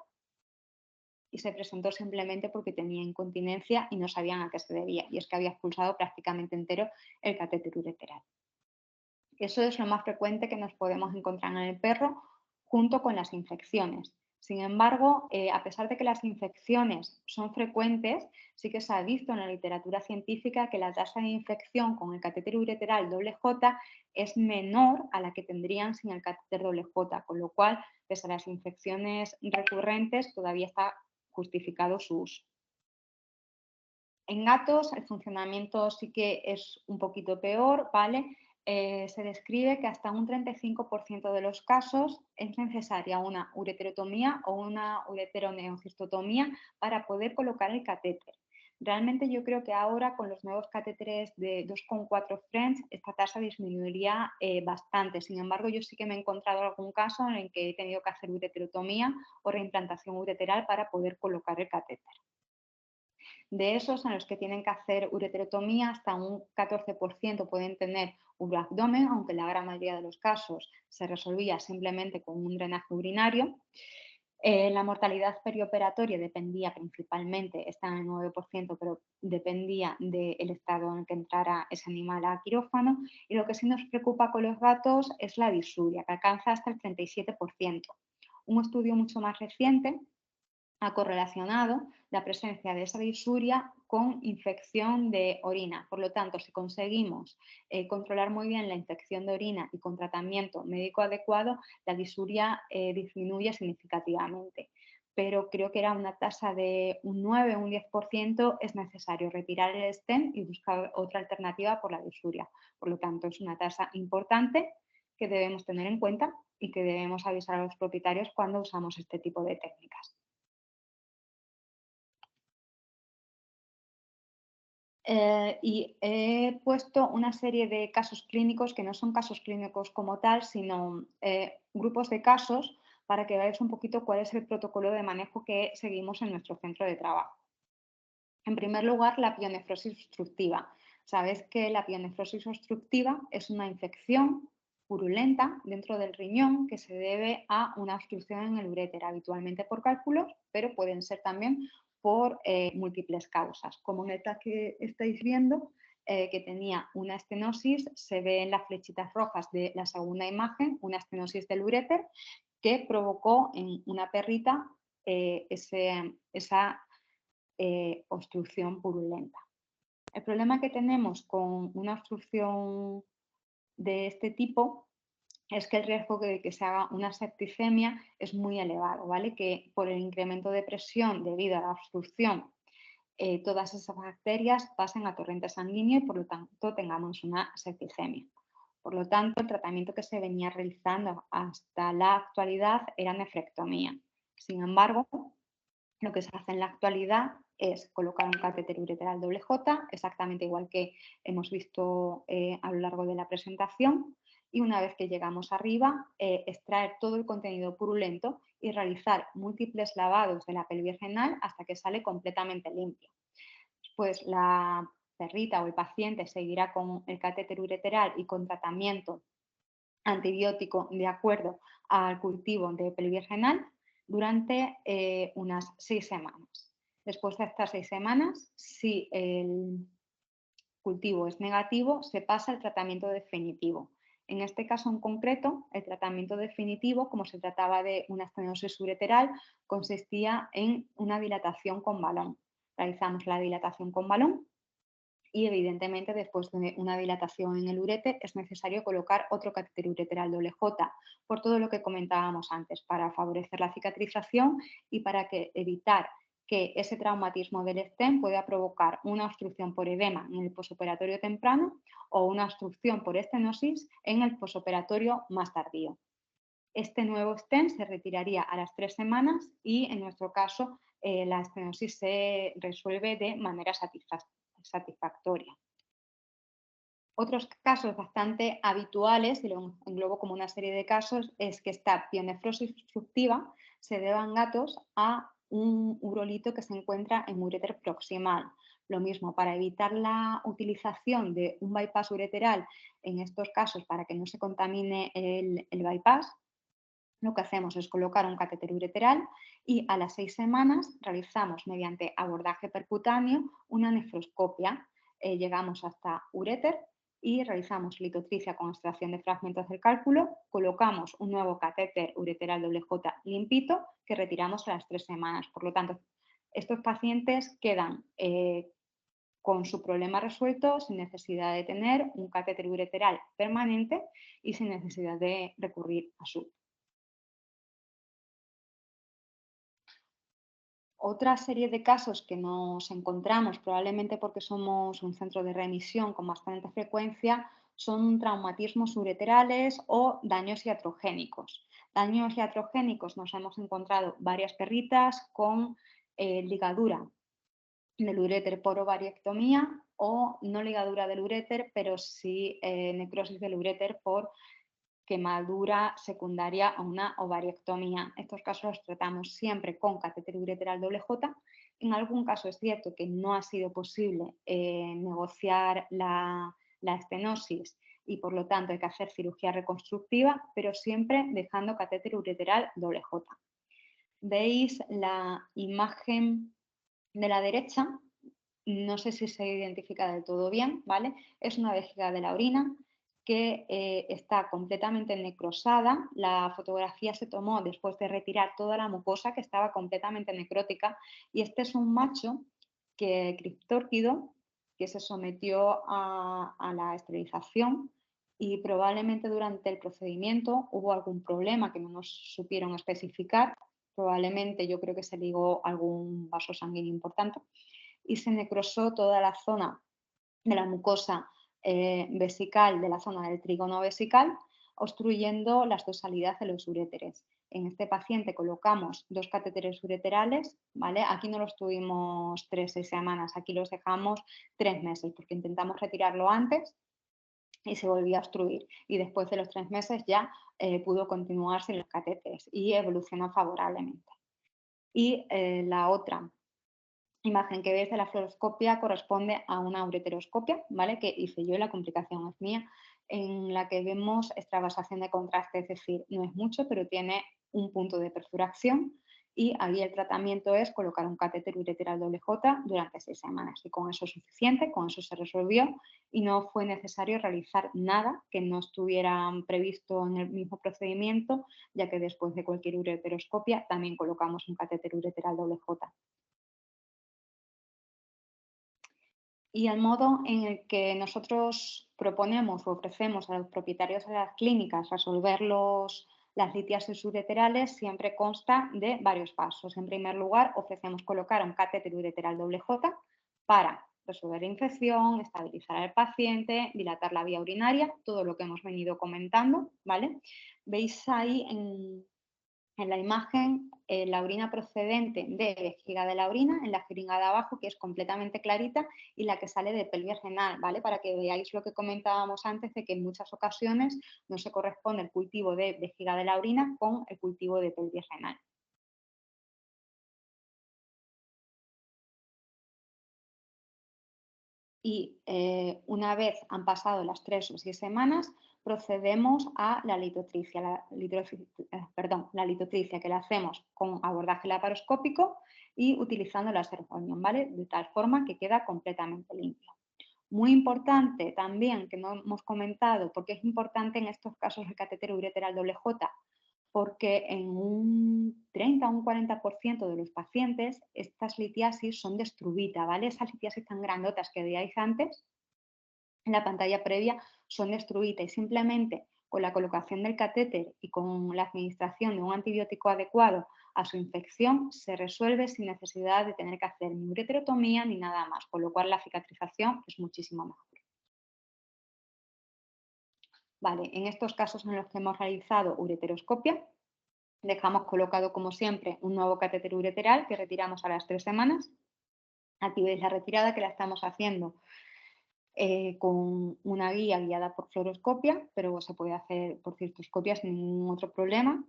y se presentó simplemente porque tenía incontinencia y no sabían a qué se debía, y es que había expulsado prácticamente entero el catéter ureteral. Eso es lo más frecuente que nos podemos encontrar en el perro junto con las infecciones. Sin embargo, a pesar de que las infecciones son frecuentes, sí que se ha visto en la literatura científica que la tasa de infección con el catéter ureteral doble J es menor a la que tendrían sin el catéter doble J, con lo cual, pese a las infecciones recurrentes, todavía está justificado su uso. En gatos el funcionamiento sí que es un poquito peor, ¿vale? Se describe que hasta un 35% de los casos es necesaria una ureterotomía o una ureteroneocistotomía para poder colocar el catéter. Realmente yo creo que ahora con los nuevos catéteres de 2,4 French esta tasa disminuiría bastante. Sin embargo, yo sí que me he encontrado algún caso en el que he tenido que hacer ureterotomía o reimplantación ureteral para poder colocar el catéter. De esos, en los que tienen que hacer ureterotomía, hasta un 14% pueden tener uroabdomen, aunque en la gran mayoría de los casos se resolvía simplemente con un drenaje urinario. La mortalidad perioperatoria dependía principalmente, está en el 9%, pero dependía del estado en el que entrara ese animal a quirófano. Y lo que sí nos preocupa con los gatos es la disuria, que alcanza hasta el 37%. Un estudio mucho más reciente ha correlacionado la presencia de esa disuria con infección de orina. Por lo tanto, si conseguimos controlar muy bien la infección de orina y con tratamiento médico adecuado, la disuria disminuye significativamente. Pero creo que era una tasa de un 9 o un 10%, es necesario retirar el stent y buscar otra alternativa por la disuria. Por lo tanto, es una tasa importante que debemos tener en cuenta y que debemos avisar a los propietarios cuando usamos este tipo de técnicas. Y he puesto una serie de casos clínicos que no son casos clínicos como tal, sino grupos de casos para que veáis un poquito cuál es el protocolo de manejo que seguimos en nuestro centro de trabajo. En primer lugar, la pielonefrosis obstructiva. Sabéis que la pielonefrosis obstructiva es una infección purulenta dentro del riñón que se debe a una obstrucción en el uréter, habitualmente por cálculos, pero pueden ser también por múltiples causas. Como en el que estáis viendo, que tenía una estenosis, se ve en las flechitas rojas de la segunda imagen, una estenosis del uréter que provocó en una perrita esa obstrucción purulenta. El problema que tenemos con una obstrucción de este tipo es que el riesgo de que se haga una septicemia es muy elevado, ¿vale? Que por el incremento de presión debido a la obstrucción, todas esas bacterias pasen a torrente sanguíneo y por lo tanto tengamos una septicemia. Por lo tanto, el tratamiento que se venía realizando hasta la actualidad era nefrectomía. Sin embargo, lo que se hace en la actualidad es colocar un catéter ureteral doble J, exactamente igual que hemos visto a lo largo de la presentación, y una vez que llegamos arriba, extraer todo el contenido purulento y realizar múltiples lavados de la pelvis renal hasta que sale completamente limpio. Después la perrita o el paciente seguirá con el catéter ureteral y con tratamiento antibiótico de acuerdo al cultivo de pelvis renal durante unas 6 semanas. Después de estas 6 semanas, si el cultivo es negativo, se pasa al tratamiento definitivo. En este caso en concreto, el tratamiento definitivo, como se trataba de una estenosis ureteral, consistía en una dilatación con balón. Realizamos la dilatación con balón y evidentemente después de una dilatación en el uréter es necesario colocar otro catéter ureteral doble J por todo lo que comentábamos antes, para favorecer la cicatrización y para evitar que ese traumatismo del stent pueda provocar una obstrucción por edema en el posoperatorio temprano o una obstrucción por estenosis en el posoperatorio más tardío. Este nuevo stent se retiraría a las 3 semanas y en nuestro caso la estenosis se resuelve de manera satisfactoria. Otros casos bastante habituales, y lo englobo como una serie de casos, es que esta pielonefrosis obstructiva se deba en gatos a un urolito que se encuentra en uréter proximal. Lo mismo, para evitar la utilización de un bypass ureteral en estos casos para que no se contamine el bypass, lo que hacemos es colocar un catéter ureteral y a las 6 semanas realizamos mediante abordaje percutáneo una nefroscopia. Llegamos hasta uréter y realizamos litotricia con extracción de fragmentos del cálculo, colocamos un nuevo catéter ureteral WJ limpito que retiramos a las 3 semanas. Por lo tanto, estos pacientes quedan con su problema resuelto sin necesidad de tener un catéter ureteral permanente y sin necesidad de recurrir a SUB. Otra serie de casos que nos encontramos, probablemente porque somos un centro de remisión con bastante frecuencia, son traumatismos ureterales o daños iatrogénicos. Daños iatrogénicos nos hemos encontrado varias perritas con ligadura del uréter por ovariectomía o no ligadura del uréter, pero sí necrosis del uréter por quemadura secundaria a una ovariectomía. Estos casos los tratamos siempre con catéter ureteral WJ. En algún caso es cierto que no ha sido posible negociar la estenosis y por lo tanto hay que hacer cirugía reconstructiva, pero siempre dejando catéter ureteral WJ. Veis la imagen de la derecha, no sé si se identifica del todo bien, ¿vale? Es una vejiga de la orina que está completamente necrosada. La fotografía se tomó después de retirar toda la mucosa que estaba completamente necrótica y este es un macho criptórquido que se sometió a la esterilización y probablemente durante el procedimiento hubo algún problema que no nos supieron especificar. Probablemente yo creo que se ligó algún vaso sanguíneo importante y se necrosó toda la zona de la mucosa vesical, de la zona del trígono vesical, obstruyendo las dos salidas de los uréteres. En este paciente colocamos 2 catéteres ureterales, ¿vale? Aquí no los tuvimos 3-6 semanas, aquí los dejamos 3 meses, porque intentamos retirarlo antes y se volvió a obstruir. Y después de los 3 meses ya pudo continuar sin los catéteres y evolucionó favorablemente. Y la otra imagen que veis de la fluoroscopia corresponde a una ureteroscopia, ¿vale? Que hice yo, la complicación es mía, en la que vemos extravasación de contraste, es decir, no es mucho, pero tiene un punto de perforación y ahí el tratamiento es colocar un catéter ureteral WJ durante 6 semanas y con eso es suficiente, con eso se resolvió y no fue necesario realizar nada que no estuviera previsto en el mismo procedimiento, ya que después de cualquier ureteroscopia también colocamos un catéter ureteral WJ. Y el modo en el que nosotros proponemos o ofrecemos a los propietarios de las clínicas resolver las litiasis ureterales siempre consta de varios pasos. En primer lugar, ofrecemos colocar un catéter ureteral WJ para resolver la infección, estabilizar al paciente, dilatar la vía urinaria, todo lo que hemos venido comentando, ¿vale? Veis ahí en la imagen la orina procedente de vejiga de la orina, en la jeringa de abajo, que es completamente clarita, y la que sale de pelvis renal, ¿vale? Para que veáis lo que comentábamos antes de que en muchas ocasiones no se corresponde el cultivo de vejiga de la orina con el cultivo de pelvis renal. Y una vez han pasado las 3 o 6 semanas, procedemos a la litotricia. La litotricia que la hacemos con abordaje laparoscópico y utilizando la Sergonium, ¿vale? De tal forma que queda completamente limpio. Muy importante también, que no hemos comentado, porque es importante en estos casos el catéter ureteral WJ, porque en un 30 o un 40% de los pacientes estas litiasis son de struvita, ¿vale? Esas litiasis tan grandotas que veíais antes en la pantalla previa son de struvita y simplemente con la colocación del catéter y con la administración de un antibiótico adecuado a su infección se resuelve sin necesidad de tener que hacer ni ureterotomía ni nada más, con lo cual la cicatrización es muchísimo mejor. Vale, en estos casos en los que hemos realizado ureteroscopia, dejamos colocado, como siempre, un nuevo catéter ureteral que retiramos a las 3 semanas. Aquí veis la retirada que la estamos haciendo con una guía guiada por fluoroscopia, pero se puede hacer por cistoscopia sin ningún otro problema.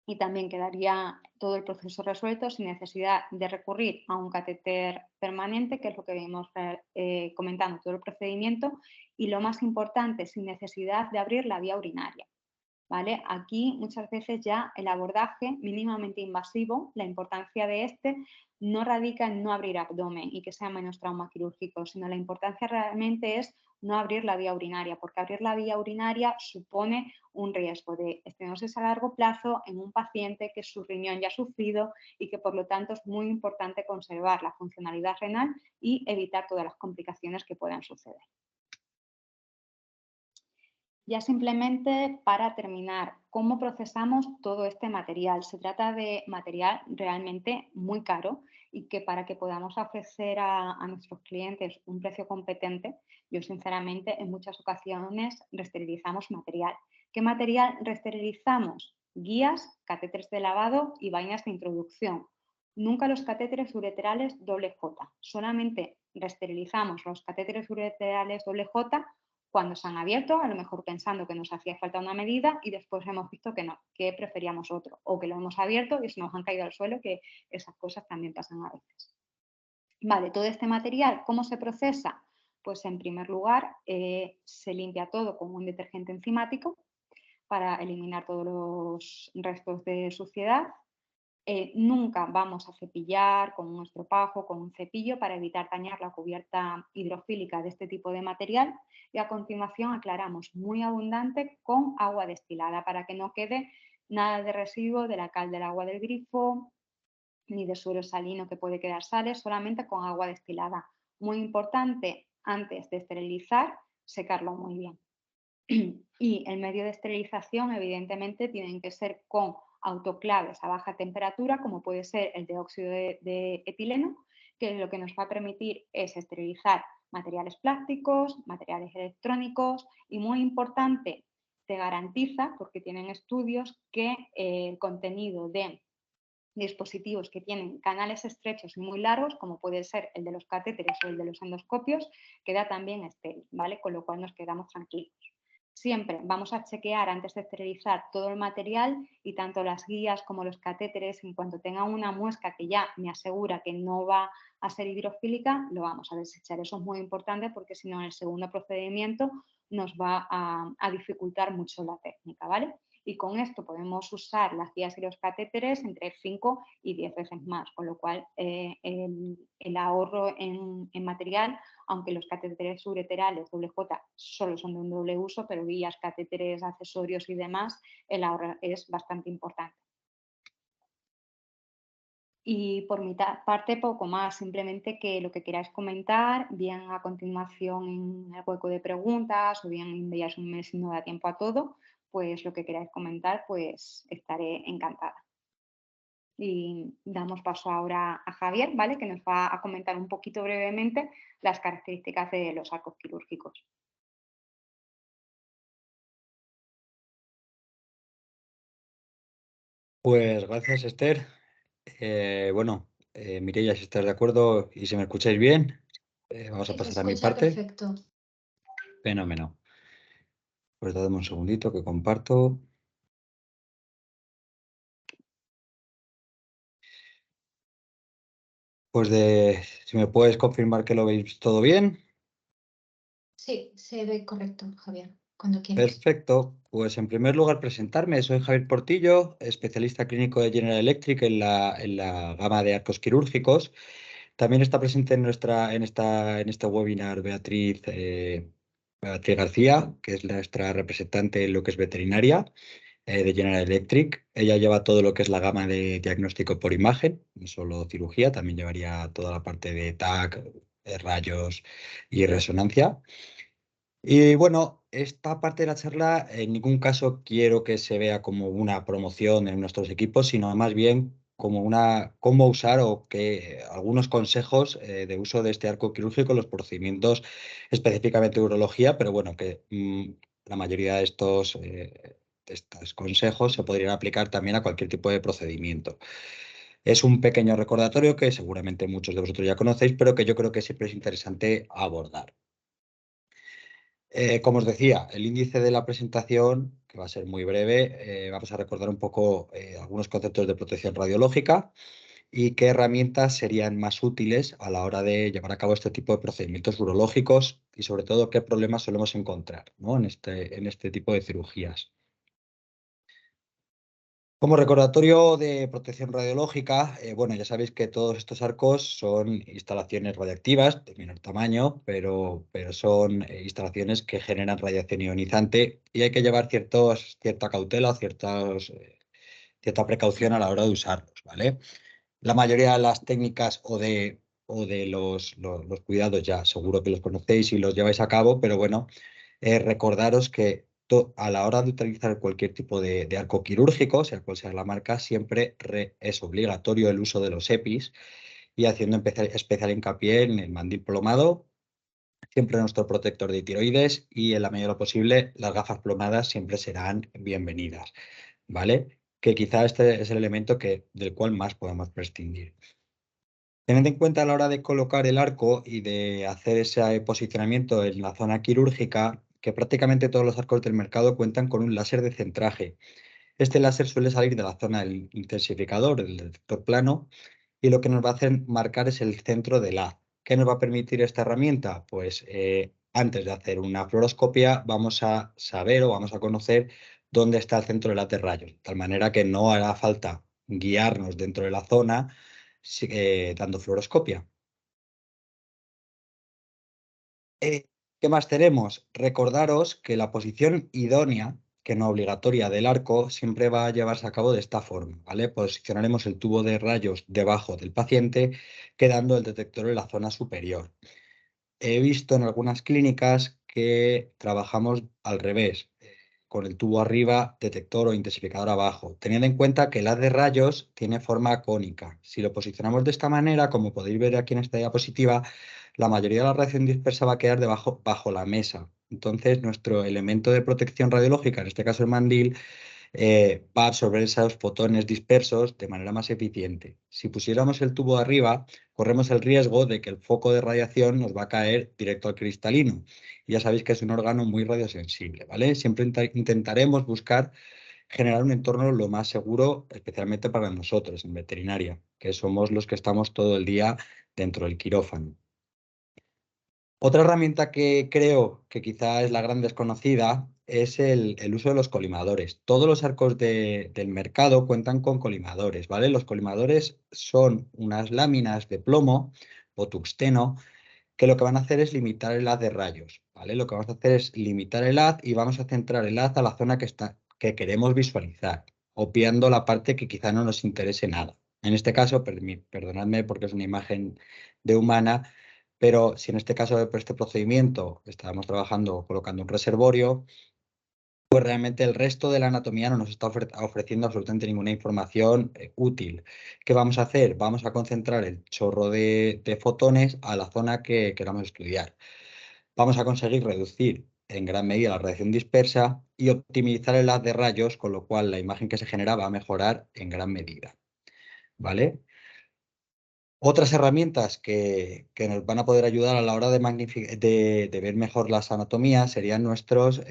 Y también quedaría todo el proceso resuelto sin necesidad de recurrir a un catéter permanente, que es lo que venimos comentando todo el procedimiento, y lo más importante, sin necesidad de abrir la vía urinaria. ¿vale? Aquí muchas veces ya el abordaje mínimamente invasivo, la importancia de este no radica en no abrir abdomen y que sea menos trauma quirúrgico, sino la importancia realmente es no abrir la vía urinaria, porque abrir la vía urinaria supone un riesgo de estenosis a largo plazo en un paciente que su riñón ya ha sufrido y que por lo tanto es muy importante conservar la funcionalidad renal y evitar todas las complicaciones que puedan suceder. Ya simplemente para terminar, ¿cómo procesamos todo este material? Se trata de material realmente muy caro y que para que podamos ofrecer a nuestros clientes un precio competente, yo sinceramente en muchas ocasiones resterilizamos material. ¿Qué material resterilizamos? Guías, catéteres de lavado y vainas de introducción. Nunca los catéteres ureterales J. Solamente resterilizamos los catéteres ureterales J cuando se han abierto, a lo mejor pensando que nos hacía falta una medida y después hemos visto que no, que preferíamos otro, o que lo hemos abierto y se nos han caído al suelo, que esas cosas también pasan a veces. Vale, todo este material, ¿cómo se procesa? Pues en primer lugar, se limpia todo con un detergente enzimático para eliminar todos los restos de suciedad. Nunca vamos a cepillar con un estropajo, con un cepillo para evitar dañar la cubierta hidrofílica de este tipo de material y a continuación aclaramos muy abundante con agua destilada para que no quede nada de residuo de la cal del agua del grifo ni de suero salino que puede quedar sales, solamente con agua destilada. Muy importante, antes de esterilizar, secarlo muy bien. Y el medio de esterilización, evidentemente, tienen que ser con autoclaves a baja temperatura, como puede ser el dióxido de etileno, que lo que nos va a permitir es esterilizar materiales plásticos, materiales electrónicos y, muy importante, te garantiza, porque tienen estudios, que el contenido de dispositivos que tienen canales estrechos y muy largos, como puede ser el de los catéteres o el de los endoscopios, queda también estéril, ¿vale? Con lo cual nos quedamos tranquilos. Siempre vamos a chequear antes de esterilizar todo el material y tanto las guías como los catéteres, en cuanto tenga una muesca que ya me asegura que no va a ser hidrofílica, lo vamos a desechar. Eso es muy importante porque si no, en el segundo procedimiento nos va a dificultar mucho la técnica, ¿vale? Y con esto podemos usar las guías y los catéteres entre 5 y 10 veces más, con lo cual el ahorro en material, aunque los catéteres ureterales J solo son de un doble uso, pero guías, catéteres, accesorios y demás, el ahorro es bastante importante. Y por mi parte poco más, simplemente que lo que queráis comentar, bien a continuación en el hueco de preguntas o bien enviáis un mail si no da tiempo a todo, pues lo que queráis comentar, pues estaré encantada. Y damos paso ahora a Javier, ¿vale? Que nos va a comentar un poquito brevemente las características de los arcos quirúrgicos. Pues gracias, Esther. Bueno, Mireia, si estás de acuerdo y si me escucháis bien, vamos a Sí, se pasar a mi escucha parte. perfecto. Fenómeno. Pues dadme un segundito que comparto. Pues si me puedes confirmar que lo veis todo bien. Sí, se ve correcto, Javier, cuando quieras. Perfecto. Pues en primer lugar presentarme. Soy Javier Portillo, especialista clínico de General Electric en la gama de arcos quirúrgicos. También está presente en este webinar Beatriz García, que es nuestra representante en lo que es veterinaria de General Electric. Ella lleva todo lo que es la gama de diagnóstico por imagen, no solo cirugía, también llevaría toda la parte de TAC, rayos y resonancia. Y bueno, esta parte de la charla en ningún caso quiero que se vea como una promoción en nuestros equipos, sino más bien como cómo usar o que algunos consejos de uso de este arco quirúrgico, los procedimientos específicamente de urología, pero bueno, que la mayoría de estos consejos se podrían aplicar también a cualquier tipo de procedimiento. Es un pequeño recordatorio que seguramente muchos de vosotros ya conocéis, pero que yo creo que siempre es interesante abordar. Como os decía, el índice de la presentación, que va a ser muy breve, vamos a recordar un poco algunos conceptos de protección radiológica y qué herramientas serían más útiles a la hora de llevar a cabo este tipo de procedimientos urológicos y sobre todo qué problemas solemos encontrar, ¿no? en este tipo de cirugías. Como recordatorio de protección radiológica, bueno, ya sabéis que todos estos arcos son instalaciones radiactivas de menor tamaño, pero son instalaciones que generan radiación ionizante y hay que llevar cierta cautela, cierta precaución a la hora de usarlos, ¿vale? La mayoría de las técnicas o de los cuidados ya seguro que los conocéis y los lleváis a cabo, pero bueno, recordaros que a la hora de utilizar cualquier tipo de arco quirúrgico, sea cual sea la marca, siempre es obligatorio el uso de los EPIs y haciendo especial hincapié en el mandil plomado, siempre nuestro protector de tiroides y en la medida de lo posible las gafas plomadas siempre serán bienvenidas, ¿vale? Que quizá este es el elemento del cual más podemos prescindir. Tened en cuenta a la hora de colocar el arco y de hacer ese posicionamiento en la zona quirúrgica que prácticamente todos los arcos del mercado cuentan con un láser de centraje. Este láser suele salir de la zona del intensificador, del detector plano, y lo que nos va a hacer marcar es el centro del haz. ¿Qué nos va a permitir esta herramienta? Pues antes de hacer una fluoroscopia vamos a saber o vamos a conocer dónde está el centro del haz de rayos, de tal manera que no hará falta guiarnos dentro de la zona dando fluoroscopia. ¿Qué más tenemos? Recordaros que la posición idónea, que no obligatoria, del arco siempre va a llevarse a cabo de esta forma, ¿vale? Posicionaremos el tubo de rayos debajo del paciente, quedando el detector en la zona superior. He visto en algunas clínicas que trabajamos al revés, con el tubo arriba, detector o intensificador abajo, teniendo en cuenta que el haz de rayos tiene forma cónica. Si lo posicionamos de esta manera, como podéis ver aquí en esta diapositiva, la mayoría de la radiación dispersa va a quedar bajo la mesa. Entonces, nuestro elemento de protección radiológica, en este caso el mandil, va a absorber esos fotones dispersos de manera más eficiente. Si pusiéramos el tubo arriba, corremos el riesgo de que el foco de radiación nos va a caer directo al cristalino. Y ya sabéis que es un órgano muy radiosensible, ¿vale? Siempre intentaremos buscar generar un entorno lo más seguro, especialmente para nosotros en veterinaria, que somos los que estamos todo el día dentro del quirófano. Otra herramienta que creo que quizá es la gran desconocida es el uso de los colimadores. Todos los arcos del mercado cuentan con colimadores, ¿vale? Los colimadores son unas láminas de plomo o tuxteno que lo que van a hacer es limitar el haz de rayos, ¿vale? Lo que vamos a hacer es limitar el haz y vamos a centrar el haz a la zona que queremos visualizar, obviando la parte que quizá no nos interese nada. En este caso, perdonadme porque es una imagen de humana, pero si en este caso por este procedimiento estábamos trabajando colocando un reservorio, pues realmente el resto de la anatomía no nos está ofreciendo absolutamente ninguna información útil. ¿Qué vamos a hacer? Vamos a concentrar el chorro de fotones a la zona que queramos estudiar. Vamos a conseguir reducir en gran medida la radiación dispersa y optimizar el haz de rayos, con lo cual la imagen que se genera va a mejorar en gran medida, ¿vale? Otras herramientas que nos van a poder ayudar a la hora de ver mejor las anatomías serían nuestros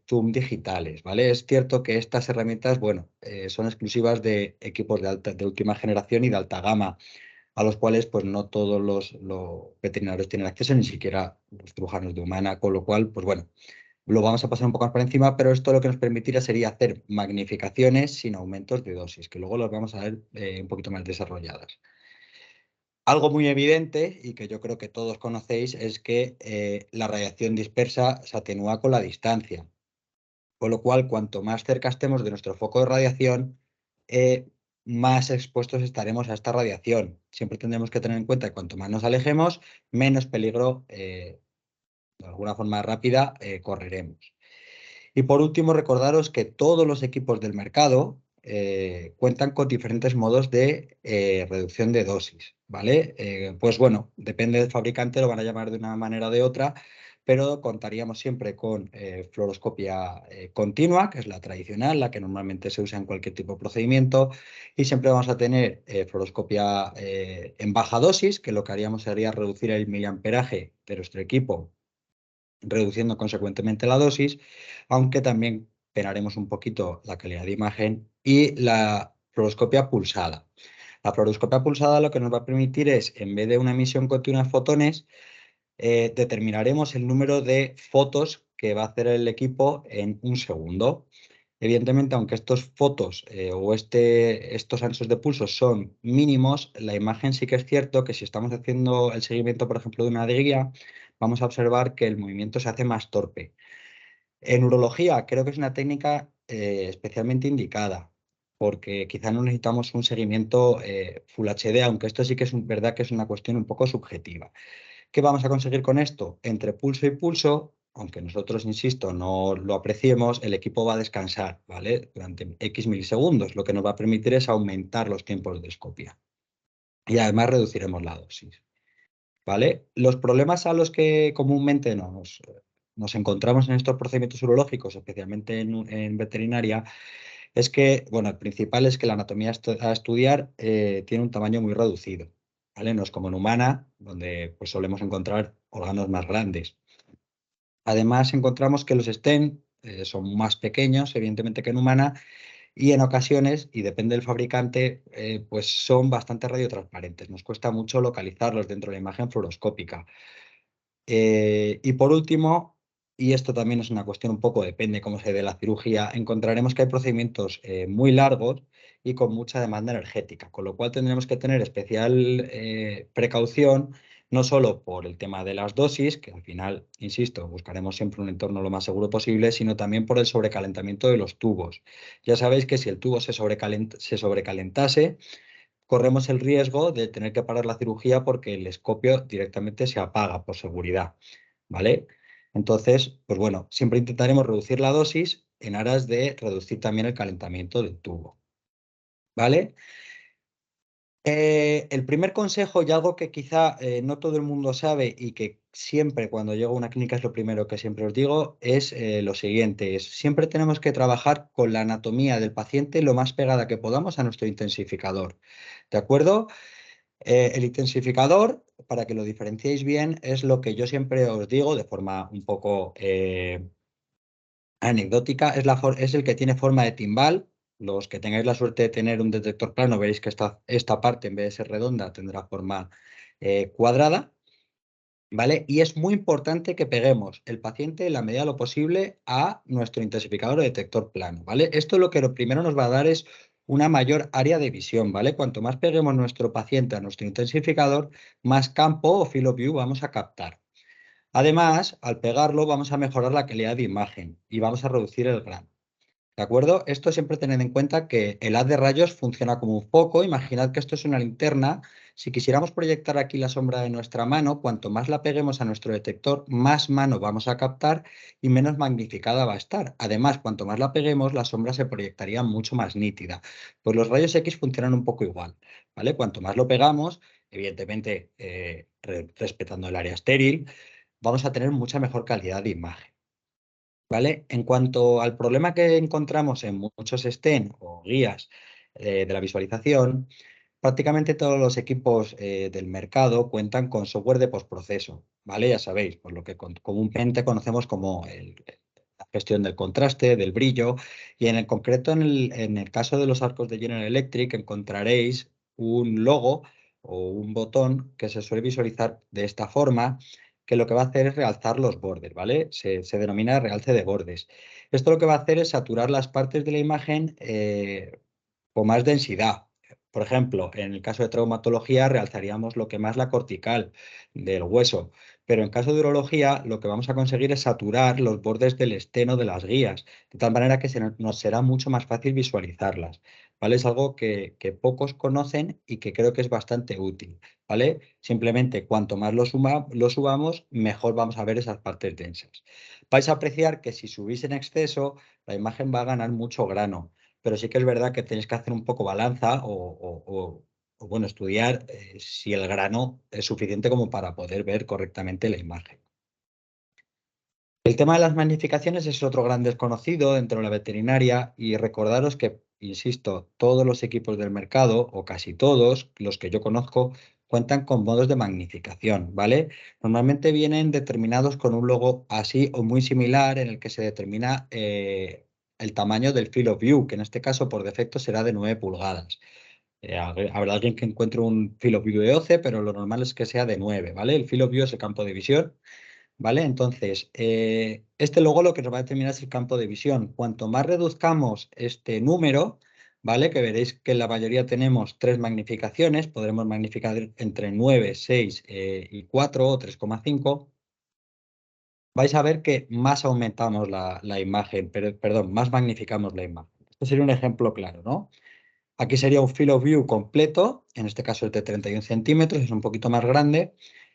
zoom digitales, ¿vale? Es cierto que estas herramientas, bueno, son exclusivas de equipos de última generación y de alta gama, a los cuales pues no todos los veterinarios tienen acceso, ni siquiera los cirujanos de humana, con lo cual, pues bueno, lo vamos a pasar un poco más por encima, pero esto lo que nos permitirá sería hacer magnificaciones sin aumentos de dosis, que luego las vamos a ver un poquito más desarrolladas. Algo muy evidente y que yo creo que todos conocéis es que la radiación dispersa se atenúa con la distancia, con lo cual cuanto más cerca estemos de nuestro foco de radiación, más expuestos estaremos a esta radiación. Siempre tendremos que tener en cuenta que cuanto más nos alejemos, menos peligro de alguna forma rápida correremos. Y por último, recordaros que todos los equipos del mercado cuentan con diferentes modos de reducción de dosis, ¿vale? Pues bueno, depende del fabricante, lo van a llamar de una manera o de otra, pero contaríamos siempre con fluoroscopia continua, que es la tradicional, la que normalmente se usa en cualquier tipo de procedimiento, y siempre vamos a tener fluoroscopia en baja dosis, que lo que haríamos sería reducir el miliamperaje de nuestro equipo reduciendo consecuentemente la dosis, aunque también penaremos un poquito la calidad de imagen y la fluoroscopia pulsada. La fluoroscopia pulsada lo que nos va a permitir es, en vez de una emisión continua de fotones, determinaremos el número de fotos que va a hacer el equipo en un segundo. Evidentemente, aunque estas fotos o estos anchos de pulso son mínimos, la imagen sí que es cierto que si estamos haciendo el seguimiento, por ejemplo, de una guía, vamos a observar que el movimiento se hace más torpe. En urología creo que es una técnica especialmente indicada, porque quizá no necesitamos un seguimiento Full HD, aunque esto sí que es verdad que es una cuestión un poco subjetiva. ¿Qué vamos a conseguir con esto? Entre pulso y pulso, aunque nosotros, insisto, no lo apreciemos, el equipo va a descansar, ¿vale? Durante X milisegundos, lo que nos va a permitir es aumentar los tiempos de escopia. Y además reduciremos la dosis, ¿vale? Los problemas a los que comúnmente nos encontramos en estos procedimientos urológicos, especialmente en veterinaria, es que, bueno, el principal es que la anatomía a estudiar tiene un tamaño muy reducido, ¿vale? No es como en humana, donde pues, solemos encontrar órganos más grandes. Además, encontramos que los stent son más pequeños, evidentemente, que en humana, y en ocasiones, y depende del fabricante, pues son bastante radiotransparentes. Nos cuesta mucho localizarlos dentro de la imagen fluoroscópica. Y por último, y esto también es una cuestión un poco, depende cómo se dé la cirugía, encontraremos que hay procedimientos muy largos y con mucha demanda energética, con lo cual tendremos que tener especial precaución, no solo por el tema de las dosis, que al final, insisto, buscaremos siempre un entorno lo más seguro posible, sino también por el sobrecalentamiento de los tubos. Ya sabéis que si el tubo se sobrecalentase, corremos el riesgo de tener que parar la cirugía porque el escopio directamente se apaga por seguridad, ¿vale? Entonces, pues bueno, siempre intentaremos reducir la dosis en aras de reducir también el calentamiento del tubo, ¿vale? El primer consejo y algo que quizá no todo el mundo sabe y que siempre cuando llego a una clínica es lo primero que siempre os digo es lo siguiente, siempre tenemos que trabajar con la anatomía del paciente lo más pegada que podamos a nuestro intensificador, ¿de acuerdo? El intensificador, para que lo diferenciéis bien, es lo que yo siempre os digo de forma un poco anecdótica, es el que tiene forma de timbal. Los que tengáis la suerte de tener un detector plano, veréis que esta parte, en vez de ser redonda, tendrá forma cuadrada, ¿vale? Y es muy importante que peguemos el paciente en la medida de lo posible a nuestro intensificador o detector plano, ¿vale? Esto lo primero nos va a dar es una mayor área de visión, ¿vale? Cuanto más peguemos nuestro paciente a nuestro intensificador, más campo o field of view vamos a captar. Además, al pegarlo vamos a mejorar la calidad de imagen y vamos a reducir el grano. ¿De acuerdo? Esto siempre tened en cuenta que el haz de rayos funciona como un foco. Imaginad que esto es una linterna. Si quisiéramos proyectar aquí la sombra de nuestra mano, cuanto más la peguemos a nuestro detector, más mano vamos a captar y menos magnificada va a estar. Además, cuanto más la peguemos, la sombra se proyectaría mucho más nítida. Pues los rayos X funcionan un poco igual, ¿vale? Cuanto más lo pegamos, evidentemente respetando el área estéril, vamos a tener mucha mejor calidad de imagen. ¿Vale? En cuanto al problema que encontramos en muchos STEM o guías de la visualización, prácticamente todos los equipos del mercado cuentan con software de postproceso, ¿vale? Ya sabéis, por lo que comúnmente conocemos como la gestión del contraste, del brillo, y en el concreto, en el caso de los arcos de General Electric, encontraréis un logo o un botón que se suele visualizar de esta forma, que lo que va a hacer es realzar los bordes, ¿vale? Se denomina realce de bordes. Esto lo que va a hacer es saturar las partes de la imagen con más densidad. Por ejemplo, en el caso de traumatología realzaríamos lo que más la cortical del hueso, pero en caso de urología lo que vamos a conseguir es saturar los bordes del esteno de las guías, de tal manera que nos será mucho más fácil visualizarlas, ¿vale? Es algo que pocos conocen y que creo que es bastante útil, ¿vale? Simplemente cuanto más lo subamos, mejor vamos a ver esas partes densas. Vais a apreciar que si subís en exceso, la imagen va a ganar mucho grano, pero sí que es verdad que tenéis que hacer un poco balanza o, bueno, estudiar si el grano es suficiente como para poder ver correctamente la imagen. El tema de las magnificaciones es otro gran desconocido dentro de la veterinaria y recordaros que, insisto, todos los equipos del mercado, o casi todos, los que yo conozco, cuentan con modos de magnificación, ¿vale? Normalmente vienen determinados con un logo así o muy similar en el que se determina el tamaño del field of view, que en este caso por defecto será de 9 pulgadas. Habrá alguien que encuentre un field of view de 12, pero lo normal es que sea de 9, ¿vale? El field of view es el campo de visión ¿vale? Entonces, este luego lo que nos va a determinar es el campo de visión. Cuanto más reduzcamos este número, ¿vale? Que veréis que en la mayoría tenemos 3 magnificaciones, podremos magnificar entre 9, 6 y 4 o 3,5. Vais a ver que más aumentamos la imagen, perdón, más magnificamos la imagen. Este sería un ejemplo claro, ¿no? Aquí sería un field of view completo, en este caso es de 31 centímetros, es un poquito más grande,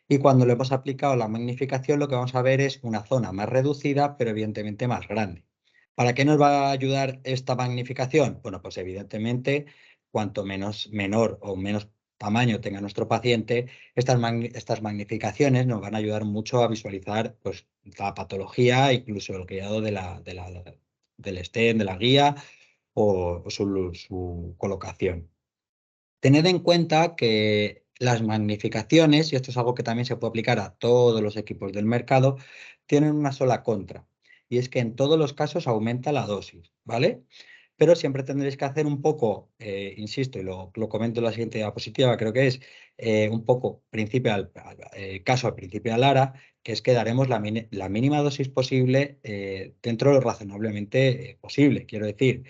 y cuando le hemos aplicado la magnificación lo que vamos a ver es una zona más reducida, pero evidentemente más grande. ¿Para qué nos va a ayudar esta magnificación? Bueno, pues evidentemente, cuanto menor o menos tamaño tenga nuestro paciente, estas magnificaciones nos van a ayudar mucho a visualizar pues, la patología, incluso el guiado del stent, de la guía o su colocación. Tened en cuenta que las magnificaciones, y esto es algo que también se puede aplicar a todos los equipos del mercado, tienen una sola contra, y es que en todos los casos aumenta la dosis, ¿vale? Pero siempre tendréis que hacer un poco, insisto, y lo comento en la siguiente diapositiva, creo que es un poco caso al principio a Lara, que es que daremos la mínima dosis posible dentro de lo razonablemente posible. Quiero decir,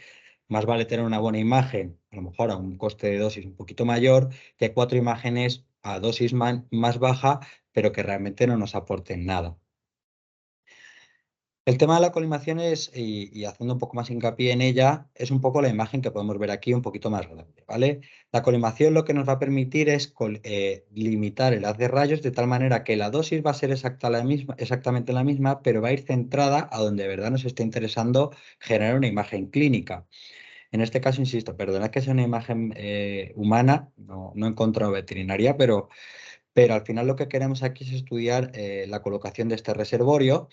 más vale tener una buena imagen, a lo mejor a un coste de dosis un poquito mayor, que 4 imágenes a dosis más baja, pero que realmente no nos aporten nada. El tema de la colimación es, y haciendo un poco más hincapié en ella, es un poco la imagen que podemos ver aquí un poquito más grande, ¿vale? La colimación lo que nos va a permitir es limitar el haz de rayos de tal manera que la dosis va a ser exactamente la misma, pero va a ir centrada a donde de verdad nos está interesando generar una imagen clínica. En este caso, insisto, perdonad que sea una imagen humana, no he encontrado veterinaria, pero al final lo que queremos aquí es estudiar la colocación de este reservorio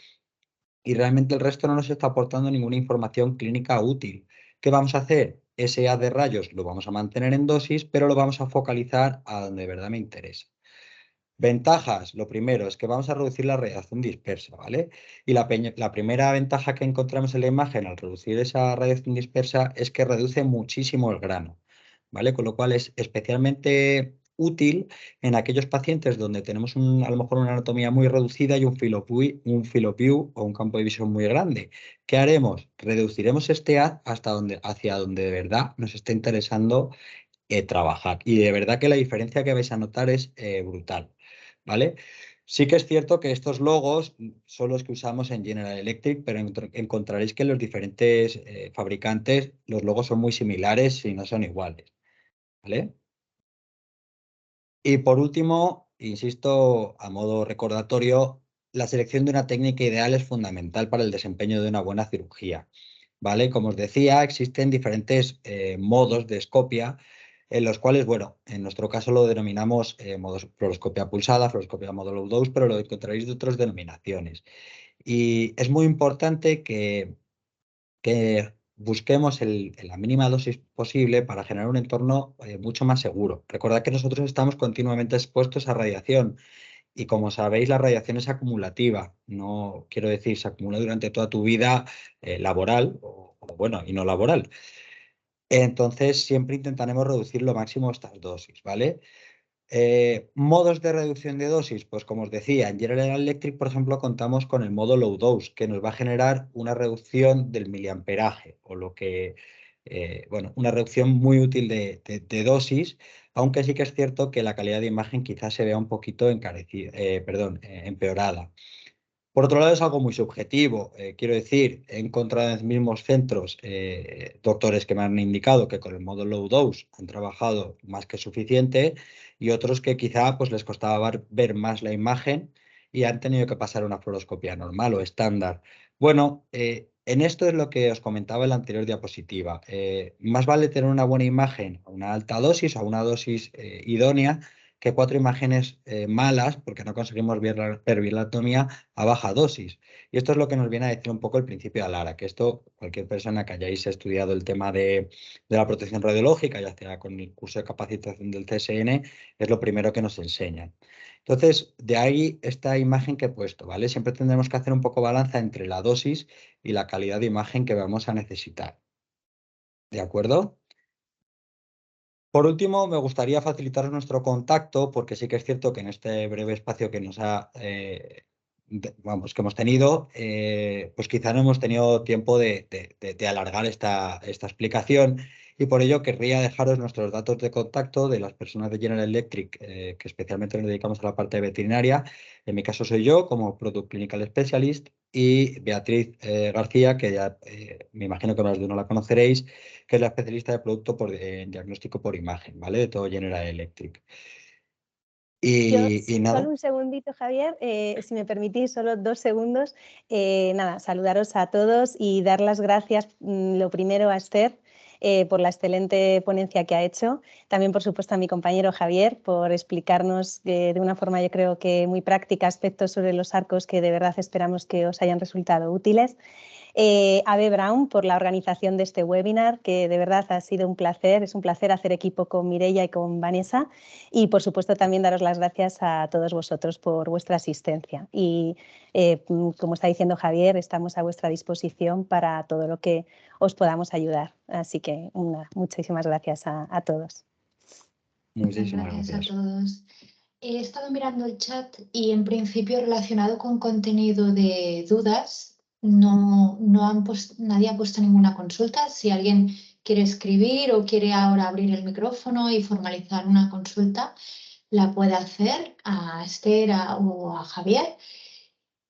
y realmente el resto no nos está aportando ninguna información clínica útil. ¿Qué vamos a hacer? Ese haz de rayos lo vamos a mantener en dosis, pero lo vamos a focalizar a donde de verdad me interesa. Ventajas, lo primero es que vamos a reducir la radiación dispersa, ¿vale? Y la primera ventaja que encontramos en la imagen al reducir esa radiación dispersa es que reduce muchísimo el grano, ¿vale? Con lo cual es especialmente útil en aquellos pacientes donde tenemos a lo mejor una anatomía muy reducida y un field of view o un campo de visión muy grande. ¿Qué haremos? Reduciremos este haz hacia donde de verdad nos esté interesando trabajar. Y de verdad que la diferencia que vais a notar es brutal, ¿vale? Sí que es cierto que estos logos son los que usamos en General Electric, pero encontraréis que los diferentes fabricantes, los logos son muy similares y no son iguales, ¿vale? Y por último, insisto, a modo recordatorio, la selección de una técnica ideal es fundamental para el desempeño de una buena cirugía, ¿vale? Como os decía, existen diferentes modos de escopia en los cuales, bueno, en nuestro caso lo denominamos modos fluoroscopia pulsada, fluoroscopia modo low dose, pero lo encontraréis de otras denominaciones. Y es muy importante que busquemos la mínima dosis posible para generar un entorno mucho más seguro. Recordad que nosotros estamos continuamente expuestos a radiación y como sabéis la radiación es acumulativa, no quiero decir se acumula durante toda tu vida laboral o bueno y no laboral. Entonces siempre intentaremos reducir lo máximo estas dosis, ¿vale? Modos de reducción de dosis, pues como os decía, en General Electric, por ejemplo, contamos con el modo low dose, que nos va a generar una reducción del miliamperaje, o lo que, bueno, una reducción muy útil de dosis, aunque sí que es cierto que la calidad de imagen quizás se vea un poquito empeorada. Por otro lado, es algo muy subjetivo. Quiero decir, he encontrado en los mismos centros doctores que me han indicado que con el modo low dose han trabajado más que suficiente y otros que quizá pues, les costaba ver más la imagen y han tenido que pasar a una fluoroscopia normal o estándar. Bueno, en esto es lo que os comentaba en la anterior diapositiva. Más vale tener una buena imagen a una alta dosis o a una dosis idónea que 4 imágenes malas porque no conseguimos ver bien la anatomía a baja dosis. Y esto es lo que nos viene a decir un poco el principio de Alara, que esto cualquier persona que hayáis estudiado el tema de la protección radiológica, ya sea con el curso de capacitación del CSN, es lo primero que nos enseñan. Entonces, de ahí esta imagen que he puesto, ¿vale? Siempre tendremos que hacer un poco balanza entre la dosis y la calidad de imagen que vamos a necesitar. ¿De acuerdo? Por último, me gustaría facilitaros nuestro contacto, porque sí que es cierto que en este breve espacio que nos ha vamos, que hemos tenido, pues quizá no hemos tenido tiempo de alargar esta explicación y por ello querría dejaros nuestros datos de contacto de las personas de General Electric, que especialmente nos dedicamos a la parte veterinaria. En mi caso soy yo como Product Clinical Specialist y Beatriz García, que ya me imagino que más de uno la conoceréis, que es la especialista de producto en diagnóstico por imagen, ¿vale? De todo General Electric. Yo, Y nada. solo un segundito, Javier, si me permitís, solo 2 segundos. Nada, saludaros a todos y dar las gracias, lo primero a Esther por la excelente ponencia que ha hecho. También, por supuesto, a mi compañero Javier por explicarnos de una forma, yo creo que muy práctica, aspectos sobre los arcos que de verdad esperamos que os hayan resultado útiles. A B. Brown por la organización de este webinar, que de verdad ha sido un placer, es un placer hacer equipo con Mireia y con Vanessa y por supuesto también daros las gracias a todos vosotros por vuestra asistencia y como está diciendo Javier, estamos a vuestra disposición para todo lo que os podamos ayudar, así que muchísimas gracias a todos. Muchas gracias a todos. He estado mirando el chat y en principio relacionado con contenido de dudas, nadie ha puesto ninguna consulta. Si alguien quiere escribir o quiere ahora abrir el micrófono y formalizar una consulta, la puede hacer a Esther o a Javier.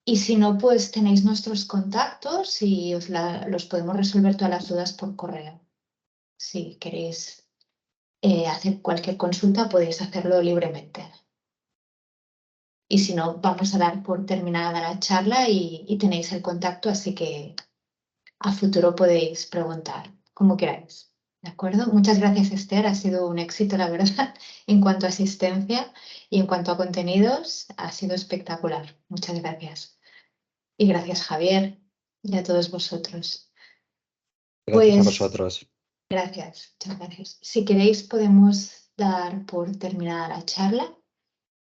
Y si no, pues tenéis nuestros contactos y los podemos resolver todas las dudas por correo. Si queréis hacer cualquier consulta, podéis hacerlo libremente. Y si no, vamos a dar por terminada la charla y tenéis el contacto, así que a futuro podéis preguntar como queráis. ¿De acuerdo? Muchas gracias, Esther. Ha sido un éxito, la verdad, en cuanto a asistencia y en cuanto a contenidos, ha sido espectacular. Muchas gracias. Y gracias, Javier, y a todos vosotros. Gracias a Pues, vosotros. gracias, muchas gracias. Si queréis, podemos dar por terminada la charla.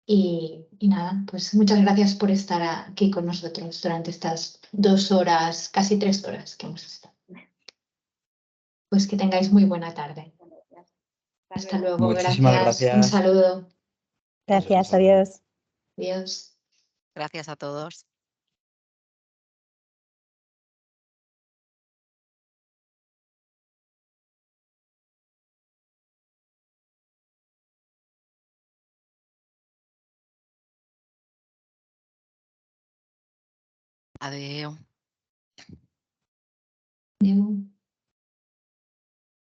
Y nada, pues muchas gracias por estar aquí con nosotros durante estas 2 horas, casi 3 horas que hemos estado. Pues que tengáis muy buena tarde. Hasta luego, Muchísimas gracias. Un saludo. Gracias, adiós. Adiós. Gracias a todos. Adeu. Adeu.